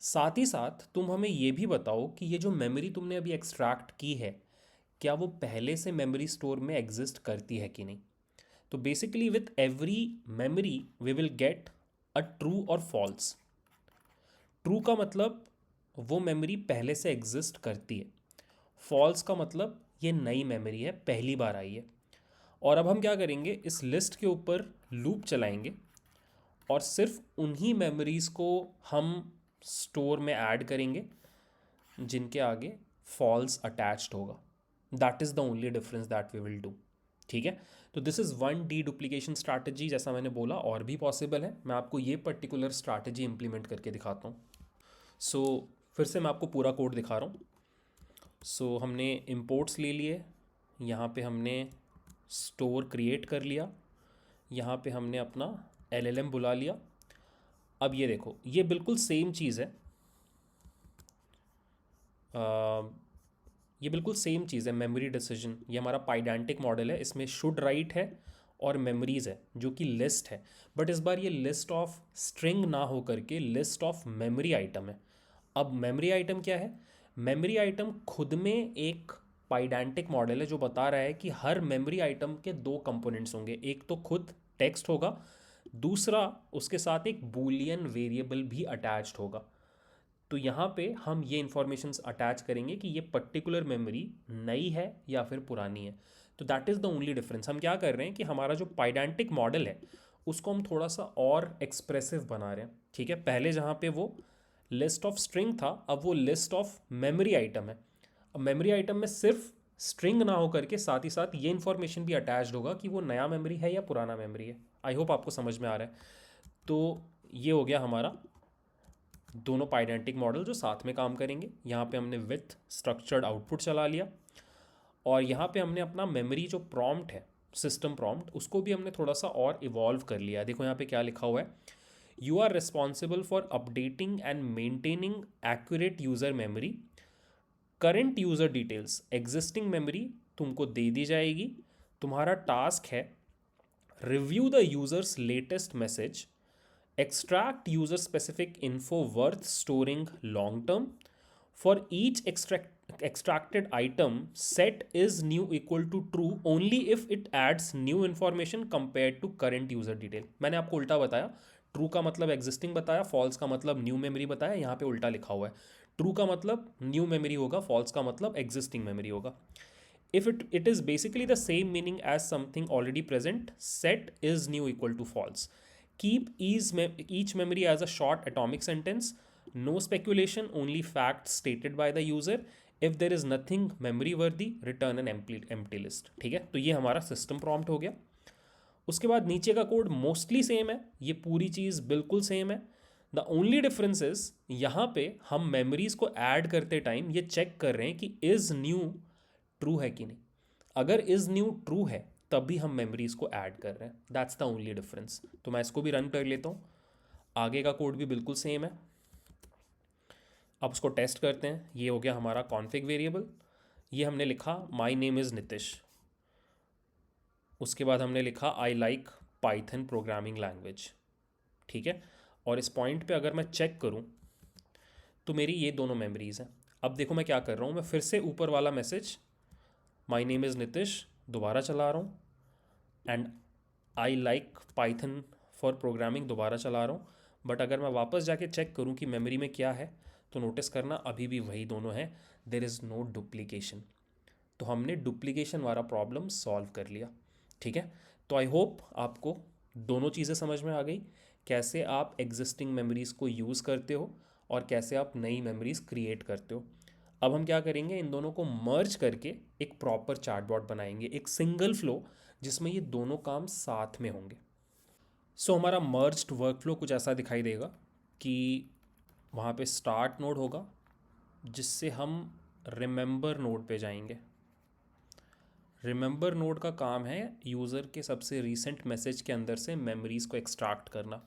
S1: साथ ही साथ तुम हमें ये भी बताओ कि ये जो मेमोरी तुमने अभी एक्सट्रैक्ट की है क्या वो पहले से मेमोरी स्टोर में एग्जिस्ट करती है कि नहीं। तो basically with every memory we will get a true और फॉल्स। ट्रू का मतलब वो मेमोरी पहले से एग्जिस्ट करती है, फॉल्स का मतलब ये नई मेमोरी है, पहली बार आई है। और अब हम क्या करेंगे, इस लिस्ट के ऊपर लूप चलाएंगे और सिर्फ उन्हीं मेमोरीज़ को हम स्टोर में ऐड करेंगे जिनके आगे फॉल्स अटैच्ड होगा। That is the only difference that we will do. ठीक है, तो this is one deduplication strategy. जैसा मैंने बोला और भी पॉसिबल है, मैं आपको ये पर्टिकुलर स्ट्रैटेजी इंप्लीमेंट करके दिखाता हूँ। सो फिर से मैं आपको पूरा कोड दिखा रहा हूँ। सो हमने इंपोर्ट्स ले लिए, यहाँ पे हमने स्टोर क्रिएट कर लिया, यहाँ पे हमने अपना LLM बुला लिया। अब ये देखो ये बिल्कुल सेम चीज़ है, ये बिल्कुल सेम चीज़ है, मेमोरी डिसीजन। ये हमारा पाइडेंटिक मॉडल है, इसमें शुड राइट है और मेमोरीज है जो कि लिस्ट है, बट इस बार ये लिस्ट ऑफ स्ट्रिंग ना हो करके लिस्ट ऑफ मेमोरी आइटम है। अब मेमोरी आइटम क्या है? मेमोरी आइटम खुद में एक पाइडेंटिक मॉडल है जो बता रहा है कि हर मेमोरी आइटम के दो कंपोनेंट्स होंगे, एक तो खुद टेक्स्ट होगा, दूसरा उसके साथ एक बूलियन वेरिएबल भी अटैच्ड होगा। तो यहाँ पे हम ये इंफॉर्मेशंस अटैच करेंगे कि ये पर्टिकुलर मेमोरी नई है या फिर पुरानी है। तो that is the only difference. हम क्या कर रहे हैं कि हमारा जो पाइडेंटिक मॉडल है उसको हम थोड़ा सा और एक्सप्रेसिव बना रहे हैं। ठीक है, पहले जहाँ पे वो लिस्ट ऑफ स्ट्रिंग था, अब वो लिस्ट ऑफ मेमोरी आइटम है। अब मेमोरी आइटम में सिर्फ स्ट्रिंग ना हो करके साथ ही साथ ये इन्फॉर्मेशन भी अटैच्ड होगा कि वो नया मेमोरी है या पुराना मेमोरी है। आई होप आपको समझ में आ रहा है। तो ये हो गया हमारा दोनों पाइडेंटिक मॉडल जो साथ में काम करेंगे। यहाँ पे हमने विथ स्ट्रक्चर्ड आउटपुट चला लिया, और यहाँ पे हमने अपना मेमोरी जो प्रॉम्प्ट है, सिस्टम प्रॉम्प्ट, उसको भी हमने थोड़ा सा और इवॉल्व कर लिया। देखो यहाँ पे क्या लिखा हुआ है, you are responsible for updating and maintaining accurate user memory, current user details existing memory तुमको दे दी जाएगी। तुम्हारा टास्क है review the user's latest message, extract user specific info worth storing long term. For each extracted item, set is new equal to true only if it adds new information compared to current user detail. मैंने आपको उल्टा बताया, true का मतलब existing बताया, false का मतलब new memory बताया, यहाँ पे उल्टा लिखा हुआ है। ट्रू का मतलब न्यू मेमोरी होगा, फॉल्स का मतलब एग्जिस्टिंग मेमोरी होगा। If it is basically the same meaning as something already present, set is new equal to false. Keep each memory as a short atomic sentence. No speculation, only facts stated by the user. If there is nothing memory worthy, return an empty list. ठीक है, तो ये हमारा system prompt हो गया। उसके बाद नीचे का कोड मोस्टली सेम है, ये पूरी चीज़ बिल्कुल सेम है। द ओनली डिफरेंस इज यहाँ पे हम मेमोरीज को ऐड करते टाइम ये चेक कर रहे हैं कि इज़ न्यू ट्रू है कि नहीं। अगर इज़ न्यू ट्रू है तभी हम मेमोरीज को ऐड कर रहे हैं। That's the only difference. तो मैं इसको भी रन कर लेता हूँ, आगे का कोड भी बिल्कुल सेम है। अब उसको टेस्ट करते हैं। ये हो गया हमारा कॉन्फिग वेरिएबल, ये हमने लिखा माई नेम इज़ नितिश। उसके बाद हमने लिखा I like Python programming language. ठीक है, और इस पॉइंट पे अगर मैं चेक करूं तो मेरी ये दोनों मेमोरीज हैं। अब देखो मैं क्या कर रहा हूँ, मैं फिर से ऊपर वाला message my name is Nitish दोबारा चला रहा हूँ, and I like Python for programming दोबारा चला रहा हूँ। बट अगर मैं वापस जाके चेक करूँ कि मेमोरी में क्या है, तो नोटिस करना अभी भी वही दोनों हैं, देर इज़ नो डुप्लीकेशन। तो हमने डुप्लीकेशन वाला प्रॉब्लम सॉल्व कर लिया। ठीक है, तो आई होप आपको दोनों चीज़ें समझ में आ गई, कैसे आप एग्जिस्टिंग मेमोरीज़ को यूज़ करते हो और कैसे आप नई मेमोरीज़ क्रिएट करते हो। अब हम क्या करेंगे, इन दोनों को मर्ज करके एक प्रॉपर चार्टबॉट बनाएंगे, एक सिंगल फ्लो जिसमें ये दोनों काम साथ में होंगे। सो हमारा मर्ज्ड वर्कफ्लो कुछ ऐसा दिखाई देगा कि वहाँ पे स्टार्ट नोड होगा जिससे हम रिमेंबर नोड पे जाएंगे। रिमेंबर नोड का काम है यूज़र के सबसे रीसेंट मैसेज के अंदर से मेमोरीज़ को एक्सट्रैक्ट करना।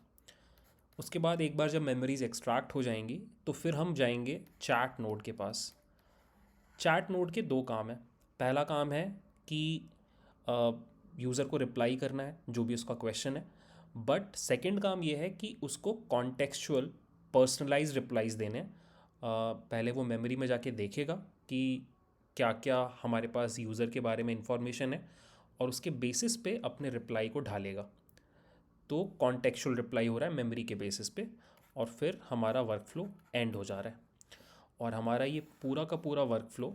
S1: उसके बाद एक बार जब मेमोरीज़ एक्सट्रैक्ट हो जाएंगी तो फिर हम जाएंगे चैट नोड के पास। चैट नोड के दो काम हैं। पहला काम है कि यूज़र को रिप्लाई करना है जो भी उसका क्वेश्चन है, बट सेकंड काम ये है कि उसको कॉन्टेक्चुअल पर्सनलाइज रिप्लाईज देने हैं। पहले वो मेमोरी में जाके देखेगा कि क्या क्या हमारे पास यूज़र के बारे में इंफॉर्मेशन है और उसके बेसिस पे अपने रिप्लाई को ढालेगा। तो कॉन्टेक्चुअल रिप्लाई हो रहा है मेमोरी के बेसिस पे, और फिर हमारा वर्कफ्लो एंड हो जा रहा है। और हमारा ये पूरा का पूरा workflow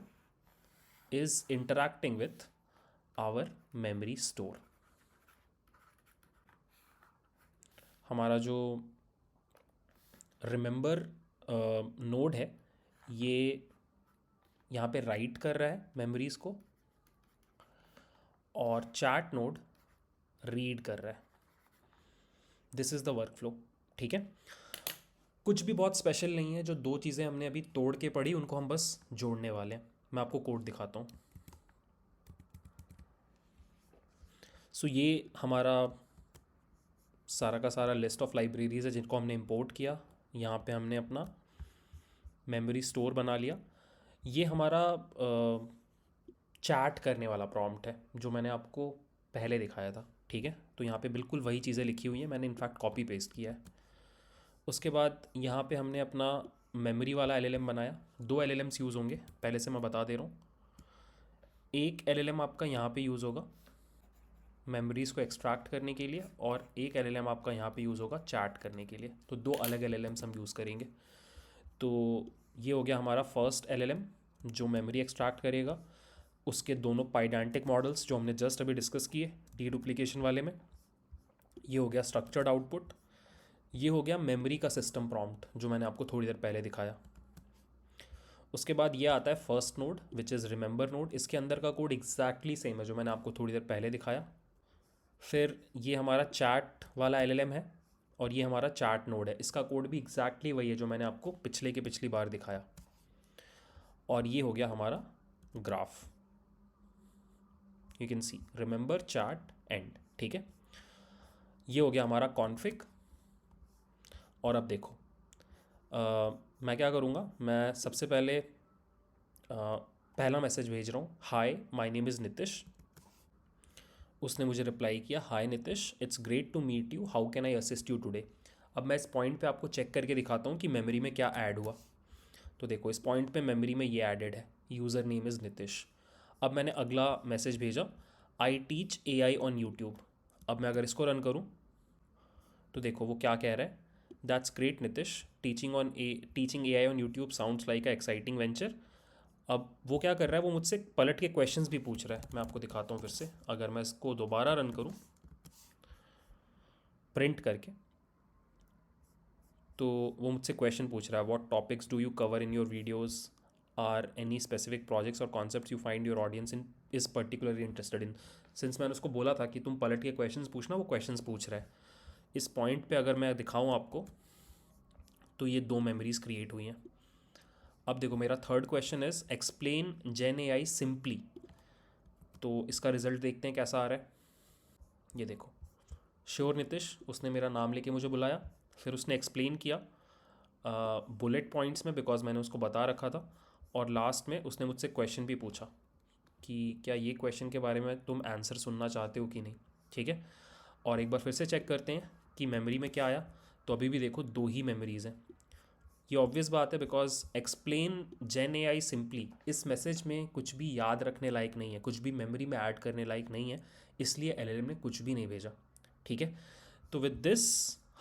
S1: is interacting with our memory store. हमारा जो रिमेंबर नोड है ये यहाँ पे राइट कर रहा है मेमोरीज़ को, और चैट नोड रीड कर रहा है। This is the workflow. ठीक है, कुछ भी बहुत स्पेशल नहीं है। जो दो चीज़ें हमने अभी तोड़ के पढ़ी उनको हम बस जोड़ने वाले हैं। मैं आपको कोड दिखाता हूँ। सो ये हमारा सारा का सारा लिस्ट ऑफ लाइब्रेरीज़ है जिनको हमने इंपोर्ट किया। यहाँ पे हमने अपना मेमोरी स्टोर बना लिया। ये हमारा चैट करने वाला प्रॉम्प्ट है जो मैंने आपको पहले दिखाया था। ठीक है, तो यहाँ पे बिल्कुल वही चीज़ें लिखी हुई हैं, मैंने इनफैक्ट कॉपी पेस्ट किया है। उसके बाद यहाँ पे हमने अपना मेमोरी वाला एलएलएम बनाया। दो एलएलएम्स यूज़ होंगे, पहले से मैं बता दे रहा हूँ। एक एलएलएम आपका यहाँ पे यूज़ होगा मेमोरीज़ को एक्सट्रैक्ट करने के लिए, और एक एलएलएम आपका यहाँ पे यूज़ होगा चैट करने के लिए। तो दो अलग एलएलएम्स हम यूज़ करेंगे। तो ये हो गया हमारा फर्स्ट एलएलएम जो मेमोरी एक्सट्रैक्ट करेगा। उसके दोनों पाइडेंटिक मॉडल्स जो हमने जस्ट अभी डिस्कस किए डीडुप्लीकेशन वाले में। ये हो गया स्ट्रक्चर्ड आउटपुट। ये हो गया मेमोरी का सिस्टम प्रॉम्प्ट जो मैंने आपको थोड़ी देर पहले दिखाया। उसके बाद ये आता है first node which is remember node. इसके अंदर का कोड एग्जैक्टली सेम है जो मैंने आपको थोड़ी देर पहले दिखाया। फिर ये हमारा चैट वाला एलएलएम है और ये हमारा चैट नोड है। इसका कोड भी एग्जैक्टली वही है जो मैंने आपको पिछली बार दिखाया। और ये हो गया हमारा graph. You can C remember chat and, ठीक है। ये हो गया हमारा कॉन्फ़िग। और अब देखो मैं क्या करूँगा, मैं सबसे पहले पहला मैसेज भेज रहा हूँ, hi my name is Nitish. उसने मुझे रिप्लाई किया, hi Nitish, it's great to meet you, how can I assist you today. अब मैं इस पॉइंट पे आपको चेक करके दिखाता हूँ कि मेमोरी में क्या ऐड हुआ। तो देखो इस पॉइंट पे मेमोरी में ये ऐडेड है, यूज़र नेम इज़ नितिश। अब मैंने अगला मैसेज भेजा, I teach AI on YouTube. अब मैं अगर इसको रन करूँ तो देखो वो क्या कह रहा है, that's great Nitish, teaching AI on YouTube sounds like a exciting venture. अब वो क्या कर रहा है, वो मुझसे पलट के क्वेश्चंस भी पूछ रहा है। मैं आपको दिखाता हूँ फिर से, अगर मैं इसको दोबारा रन करूँ प्रिंट करके, तो वो मुझसे क्वेश्चन पूछ रहा है, what topics do you cover in your videos, are any specific projects or concepts you find your audience in is particularly interested in. Since मैंने उसको बोला था कि तुम पलट के क्वेश्चंस पूछना, वो क्वेश्चंस पूछ रहा है। इस पॉइंट पे अगर मैं दिखाऊँ आपको तो ये दो मेमोरीज़ क्रिएट हुई हैं। अब देखो मेरा third question is explain gen AI simply. तो इसका रिजल्ट देखते हैं कैसा आ रहा है। ये देखो, श्योर नितिश, उसने मेरा नाम लेके मुझे बुलाया, फिर उसने एक्सप्लेन किया बुलेट पॉइंट्स में, बिकॉज मैंने उसको बता रखा था। और लास्ट में उसने मुझसे क्वेश्चन भी पूछा कि क्या ये क्वेश्चन के बारे में तुम आंसर सुनना चाहते हो कि नहीं, ठीक है। और एक बार फिर से चेक करते हैं कि मेमोरी में क्या आया। तो अभी भी देखो दो ही मेमोरीज़ हैं। ये ऑब्वियस बात है because explain gen AI simply, इस मैसेज में कुछ भी याद रखने लायक नहीं है, कुछ भी मेमोरी में ऐड करने लायक नहीं है, इसलिए LLM ने कुछ भी नहीं भेजा, ठीक है। तो विद दिस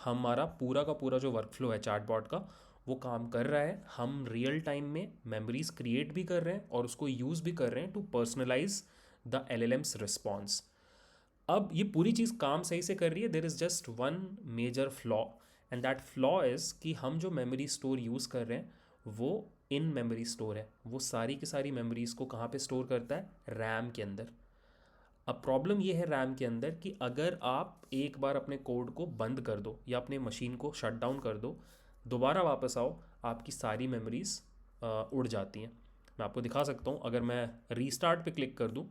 S1: हमारा पूरा का पूरा जो वर्कफ्लो है चैटबॉट का वो काम कर रहा है। हम रियल टाइम में मेमोरीज क्रिएट भी कर रहे हैं और उसको यूज़ भी कर रहे हैं to personalise the LLM's response. अब ये पूरी चीज़ काम सही से कर रही है, there is just one major flaw, and that flaw is कि हम जो मेमोरी स्टोर यूज़ कर रहे हैं वो इन मेमोरी स्टोर है। वो सारी की सारी मेमोरीज़ को कहाँ पे स्टोर करता है, रैम के अंदर। अब प्रॉब्लम ये है रैम के अंदर कि अगर आप एक बार अपने कोड को बंद कर दो या अपने मशीन को शट डाउन कर दो, दोबारा वापस आओ, आपकी सारी मेमोरीज़ उड़ जाती हैं। मैं आपको दिखा सकता हूँ, अगर मैं रीस्टार्ट पे क्लिक कर दूँ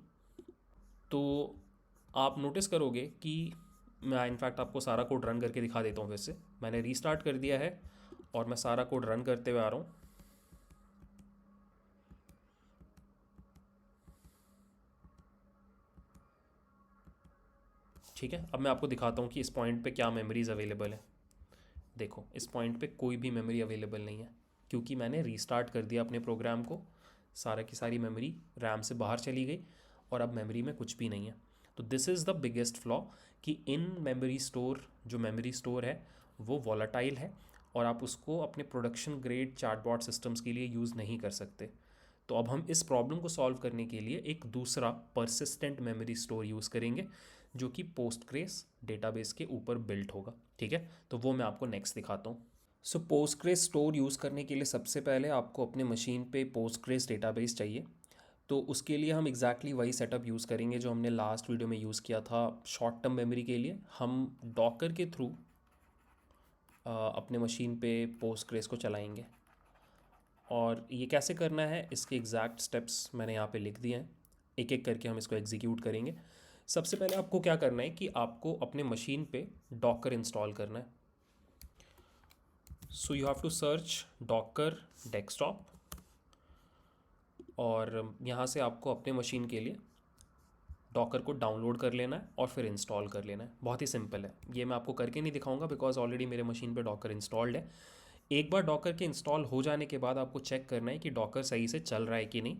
S1: तो आप नोटिस करोगे कि मैं इनफैक्ट आपको सारा कोड रन करके दिखा देता हूँ। फिर से मैंने रीस्टार्ट कर दिया है और मैं सारा कोड रन करते हुए आ रहा हूँ। ठीक है, अब मैं आपको दिखाता हूँ कि इस पॉइंट पे क्या मेमोरीज़ अवेलेबल है। देखो इस पॉइंट पे कोई भी मेमोरी अवेलेबल नहीं है क्योंकि मैंने रीस्टार्ट कर दिया अपने प्रोग्राम को। सारा की सारी मेमोरी रैम से बाहर चली गई और अब मेमोरी में कुछ भी नहीं है। तो this is the biggest flaw कि इन मेमोरी स्टोर, जो मेमोरी स्टोर है वो वॉलेटाइल है और आप उसको अपने प्रोडक्शन ग्रेड चैटबॉट सिस्टम्स के लिए यूज़ नहीं कर सकते। तो अब हम इस प्रॉब्लम को सॉल्व करने के लिए एक दूसरा परसिस्टेंट मेमोरी स्टोर यूज़ करेंगे जो कि पोस्टग्रेस डेटाबेस के ऊपर बिल्ट होगा, ठीक है। तो वो मैं आपको नेक्स्ट दिखाता हूँ। सो पोस्टग्रेस स्टोर यूज़ करने के लिए सबसे पहले आपको अपने मशीन पे पोस्टग्रेस डेटाबेस चाहिए। तो उसके लिए हम एग्जैक्टली वही सेटअप यूज़ करेंगे जो हमने लास्ट वीडियो में यूज़ किया था शॉर्ट टर्म मेमोरी के लिए। हम डॉकर के थ्रू अपने मशीन पे पोस्टग्रेस को चलाएंगे और ये कैसे करना है इसके एग्जैक्ट स्टेप्स मैंने यहाँ पे लिख दिए हैं। एक एक करके हम इसको एग्जीक्यूट करेंगे। सबसे पहले आपको क्या करना है कि आपको अपने मशीन पे डॉकर इंस्टॉल करना है। So you have to search Docker desktop और यहाँ से आपको अपने मशीन के लिए डॉकर को डाउनलोड कर लेना है और फिर इंस्टॉल कर लेना है। बहुत ही सिंपल है। ये मैं आपको करके नहीं दिखाऊंगा बिकॉज ऑलरेडी मेरे मशीन पे डॉकर इंस्टॉल्ड है। एक बार डॉकर के इंस्टॉल हो जाने के बाद आपको चेक करना है कि डॉकर सही से चल रहा है कि नहीं।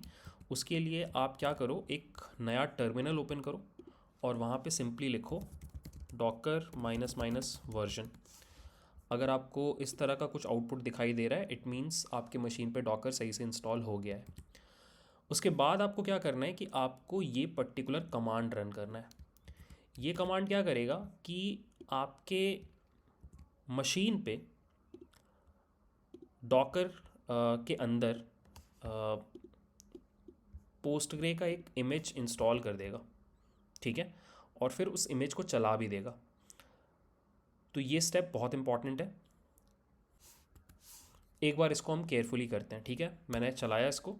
S1: उसके लिए आप क्या करो, एक नया टर्मिनल ओपन करो और वहाँ पे सिंपली लिखो डॉकर माइनस माइनस वर्जन। अगर आपको इस तरह का कुछ आउटपुट दिखाई दे रहा है, इट मीन्स आपके मशीन पे डॉकर सही से इंस्टॉल हो गया है। उसके बाद आपको क्या करना है कि आपको ये पर्टिकुलर कमांड रन करना है। ये कमांड क्या करेगा कि आपके मशीन पे डॉकर के अंदर पोस्टग्रे का एक इमेज इंस्टॉल कर देगा, ठीक है, और फिर उस इमेज को चला भी देगा। तो ये स्टेप बहुत इंपॉर्टेंट है। एक बार इसको हम केयरफुली करते हैं, ठीक है। मैंने चलाया इसको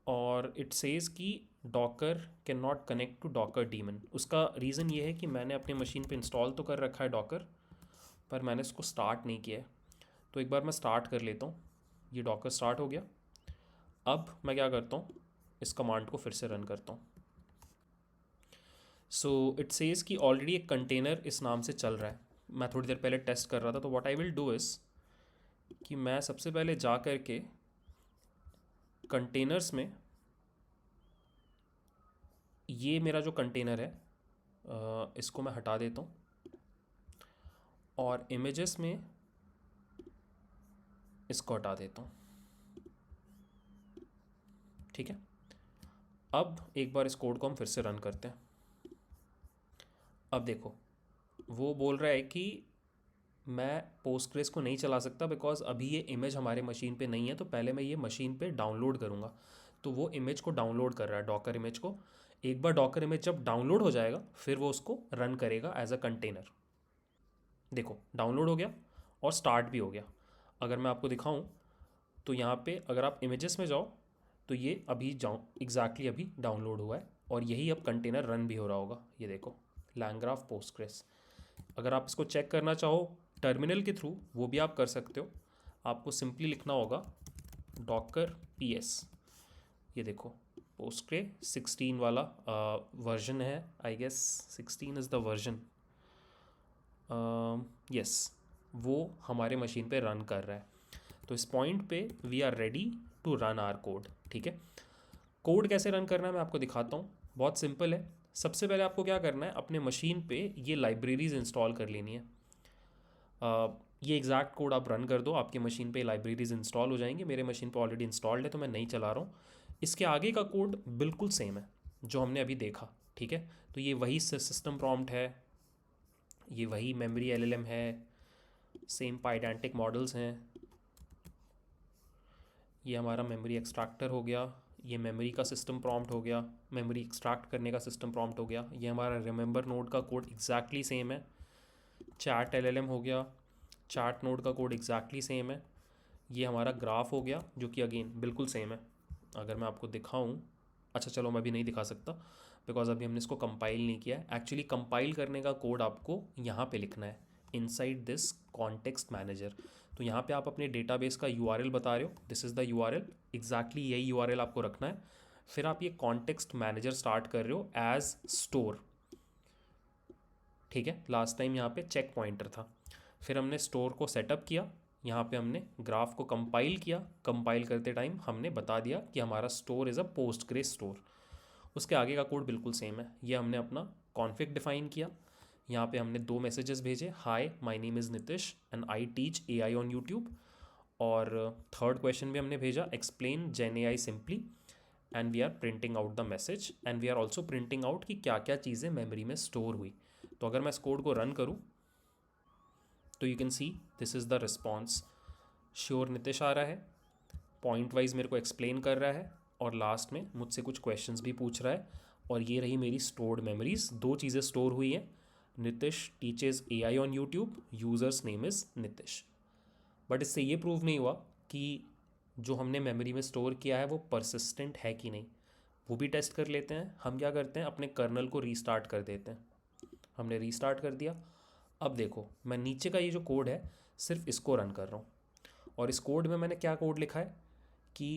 S1: और इट सेज़ कि Docker can not connect to Docker daemon. उसका रीज़न ये है कि मैंने अपने मशीन पे इंस्टॉल तो कर रखा है डॉकर, पर मैंने इसको स्टार्ट नहीं किया है। तो एक बार मैं स्टार्ट कर लेता हूँ। ये डॉकर स्टार्ट हो गया। अब मैं क्या करता हूँ, इस कमांड को फिर से रन करता हूँ। सो इट सेज़ कि ऑलरेडी एक कंटेनर इस नाम से चल रहा है। मैं थोड़ी देर पहले टेस्ट कर रहा था। तो what I will do is कि मैं सबसे पहले जा कर के कंटेनर्स में, ये मेरा जो कंटेनर है इसको मैं हटा देता हूँ और इमेजेस में इसको हटा देता हूँ, ठीक है। अब एक बार इस कोड को हम फिर से रन करते हैं। अब देखो, वो बोल रहा है कि मैं पोस्टग्रेस को नहीं चला सकता बिकॉज अभी ये इमेज हमारे मशीन पे नहीं है, तो पहले मैं ये मशीन पे डाउनलोड करूँगा। तो वो इमेज को डाउनलोड कर रहा है, डॉकर इमेज को। एक बार डॉकर इमेज जब डाउनलोड हो जाएगा फिर वो उसको रन करेगा एज अ कंटेनर। देखो डाउनलोड हो गया और स्टार्ट भी हो गया। अगर मैं आपको दिखाऊं तो यहाँ पे अगर आप इमेजेस में जाओ तो ये अभी जाओ एग्जैक्टली अभी डाउनलोड हुआ है और यही अब कंटेनर रन भी हो रहा होगा। ये देखो लैंग्राफ पोस्टग्रेस। अगर आप इसको चेक करना चाहो टर्मिनल के थ्रू वो भी आप कर सकते हो। आपको सिंपली लिखना होगा डॉकर पीएस। ये देखो पोस्टग्रे 16 वाला वर्जन है, I guess 16 is the version. Yes, वो हमारे मशीन पे रन कर रहा है। तो इस पॉइंट पे we are ready to run our code, ठीक है। कोड कैसे रन करना है मैं आपको दिखाता हूँ। बहुत सिंपल है। सबसे पहले आपको क्या करना है, अपने मशीन पे ये लाइब्रेरीज इंस्टॉल कर लेनी है। ये एग्जैक्ट कोड आप रन कर दो, आपके मशीन पे लाइब्रेरीज इंस्टॉल हो जाएंगी। मेरे मशीन पे ऑलरेडी इंस्टॉल्ड है तो मैं नहीं चला रहा हूँ। इसके आगे का कोड बिल्कुल सेम है जो हमने अभी देखा, ठीक है। तो ये वही सिस्टम प्रॉम्प्ट है, ये वही मेमोरी एलएलएम है, सेम पाइडेंटिक मॉडल्स हैं। ये हमारा मेमोरी एक्सट्रैक्टर हो गया, ये मेमोरी का सिस्टम प्रॉम्प्ट हो गया, मेमोरी एक्सट्रैक्ट करने का सिस्टम प्रॉम्प्ट हो गया। ये हमारा रिमेंबर नोड का कोड एग्जैक्टली सेम है। चैट एलएलएम हो गया, चैट नोड का कोड एग्जैक्टली सेम है। ये हमारा ग्राफ हो गया जो कि अगेन बिल्कुल सेम है। अगर मैं आपको दिखाऊं, अच्छा चलो मैं अभी नहीं दिखा सकता बिकॉज अभी हमने इसको कंपाइल नहीं किया है। एक्चुअली कंपाइल करने का कोड आपको यहाँ पे लिखना है इनसाइड दिस कॉन्टेक्स्ट मैनेजर। तो यहाँ पे आप अपने डेटाबेस का यूआरएल बता रहे हो, this is the URL, exactly यही यूआरएल आपको रखना है। फिर आप ये कॉन्टेक्स्ट मैनेजर स्टार्ट कर रहे हो एज स्टोर, ठीक है। लास्ट टाइम यहाँ पे चेक पॉइंटर था। फिर हमने स्टोर को सेटअप किया, यहाँ पे हमने ग्राफ को कंपाइल किया। कंपाइल करते टाइम हमने बता दिया कि हमारा store is a Postgres store. उसके आगे का कोड बिल्कुल सेम है। ये हमने अपना कॉन्फिग डिफाइन किया। यहाँ पे हमने 2 मैसेजेस भेजे, hi my name is Nitish and I teach AI on YouTube. और थर्ड क्वेश्चन भी हमने भेजा, explain gen AI simply, and we are printing out the message and we are also printing out कि क्या क्या चीज़ें मेमोरी में स्टोर हुई। तो अगर मैं इस कोड को रन करूँ तो you can see this is the response. Sure Nitish आ रहा है, पॉइंट वाइज मेरे को एक्सप्लेन कर रहा है और लास्ट में मुझसे कुछ क्वेश्चंस भी पूछ रहा है। और ये रही मेरी स्टोर्ड मेमोरीज। 2 चीज़ें स्टोर हुई हैं, Nitish teaches AI on YouTube, users name is Nitish. But इससे ये प्रूव नहीं हुआ कि जो हमने मेमोरी में स्टोर किया है वो परसिस्टेंट है कि नहीं। वो भी टेस्ट कर लेते हैं। हम क्या करते हैं, अपने कर्नल को रीस्टार्ट कर देते हैं। हमने रीस्टार्ट कर दिया। अब देखो मैं नीचे का ये जो कोड है सिर्फ इसको रन कर रहा हूँ और इस कोड में मैंने क्या कोड लिखा है कि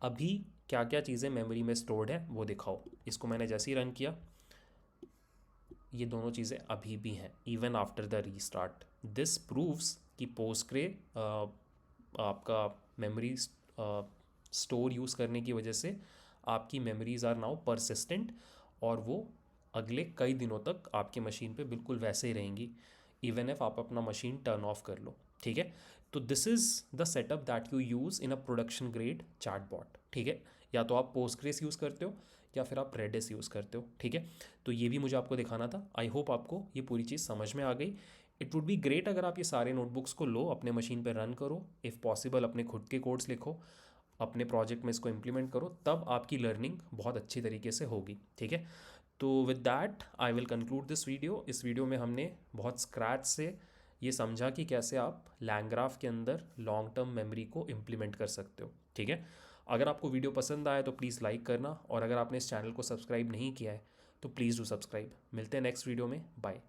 S1: अभी क्या क्या चीज़ें मेमोरी में स्टोर्ड है वो दिखाओ। इसको मैंने जैसे ही रन किया, ये दोनों चीज़ें अभी भी हैं even after the restart. This proves कि पोस्टग्रे आपका मेमोरी स्टोर यूज़ करने की वजह से आपकी मेमोरीज आर नाउ परसिस्टेंट, और वो अगले कई दिनों तक आपकी मशीन पे बिल्कुल वैसे ही रहेंगी इवन इफ आप अपना मशीन टर्न ऑफ कर लो। ठीक है, तो this is the setup that you use in a production grade chatbot. ठीक है, या तो आप पोस्टग्रेस यूज़ करते हो या फिर आप रेडिस यूज़ करते हो। ठीक है, तो ये भी मुझे आपको दिखाना था। आई होप आपको ये पूरी चीज़ समझ में आ गई। इट वुड बी ग्रेट अगर आप ये सारे नोटबुक्स को लो, अपने मशीन पर रन करो, इफ़ पॉसिबल अपने खुद के कोड्स लिखो, अपने प्रोजेक्ट में इसको इम्प्लीमेंट करो, तब आपकी लर्निंग बहुत अच्छी तरीके से होगी। ठीक है, तो with that I will conclude this video. इस वीडियो में हमने बहुत स्क्रैच से ये समझा कि कैसे आप लैंग्राफ के अंदर लॉन्ग टर्म मेमोरी को इम्प्लीमेंट कर सकते हो। ठीक है, अगर आपको वीडियो पसंद आए तो प्लीज़ लाइक करना, और अगर आपने इस चैनल को सब्सक्राइब नहीं किया है तो प्लीज़ डू सब्सक्राइब। मिलते हैं नेक्स्ट वीडियो में, बाय।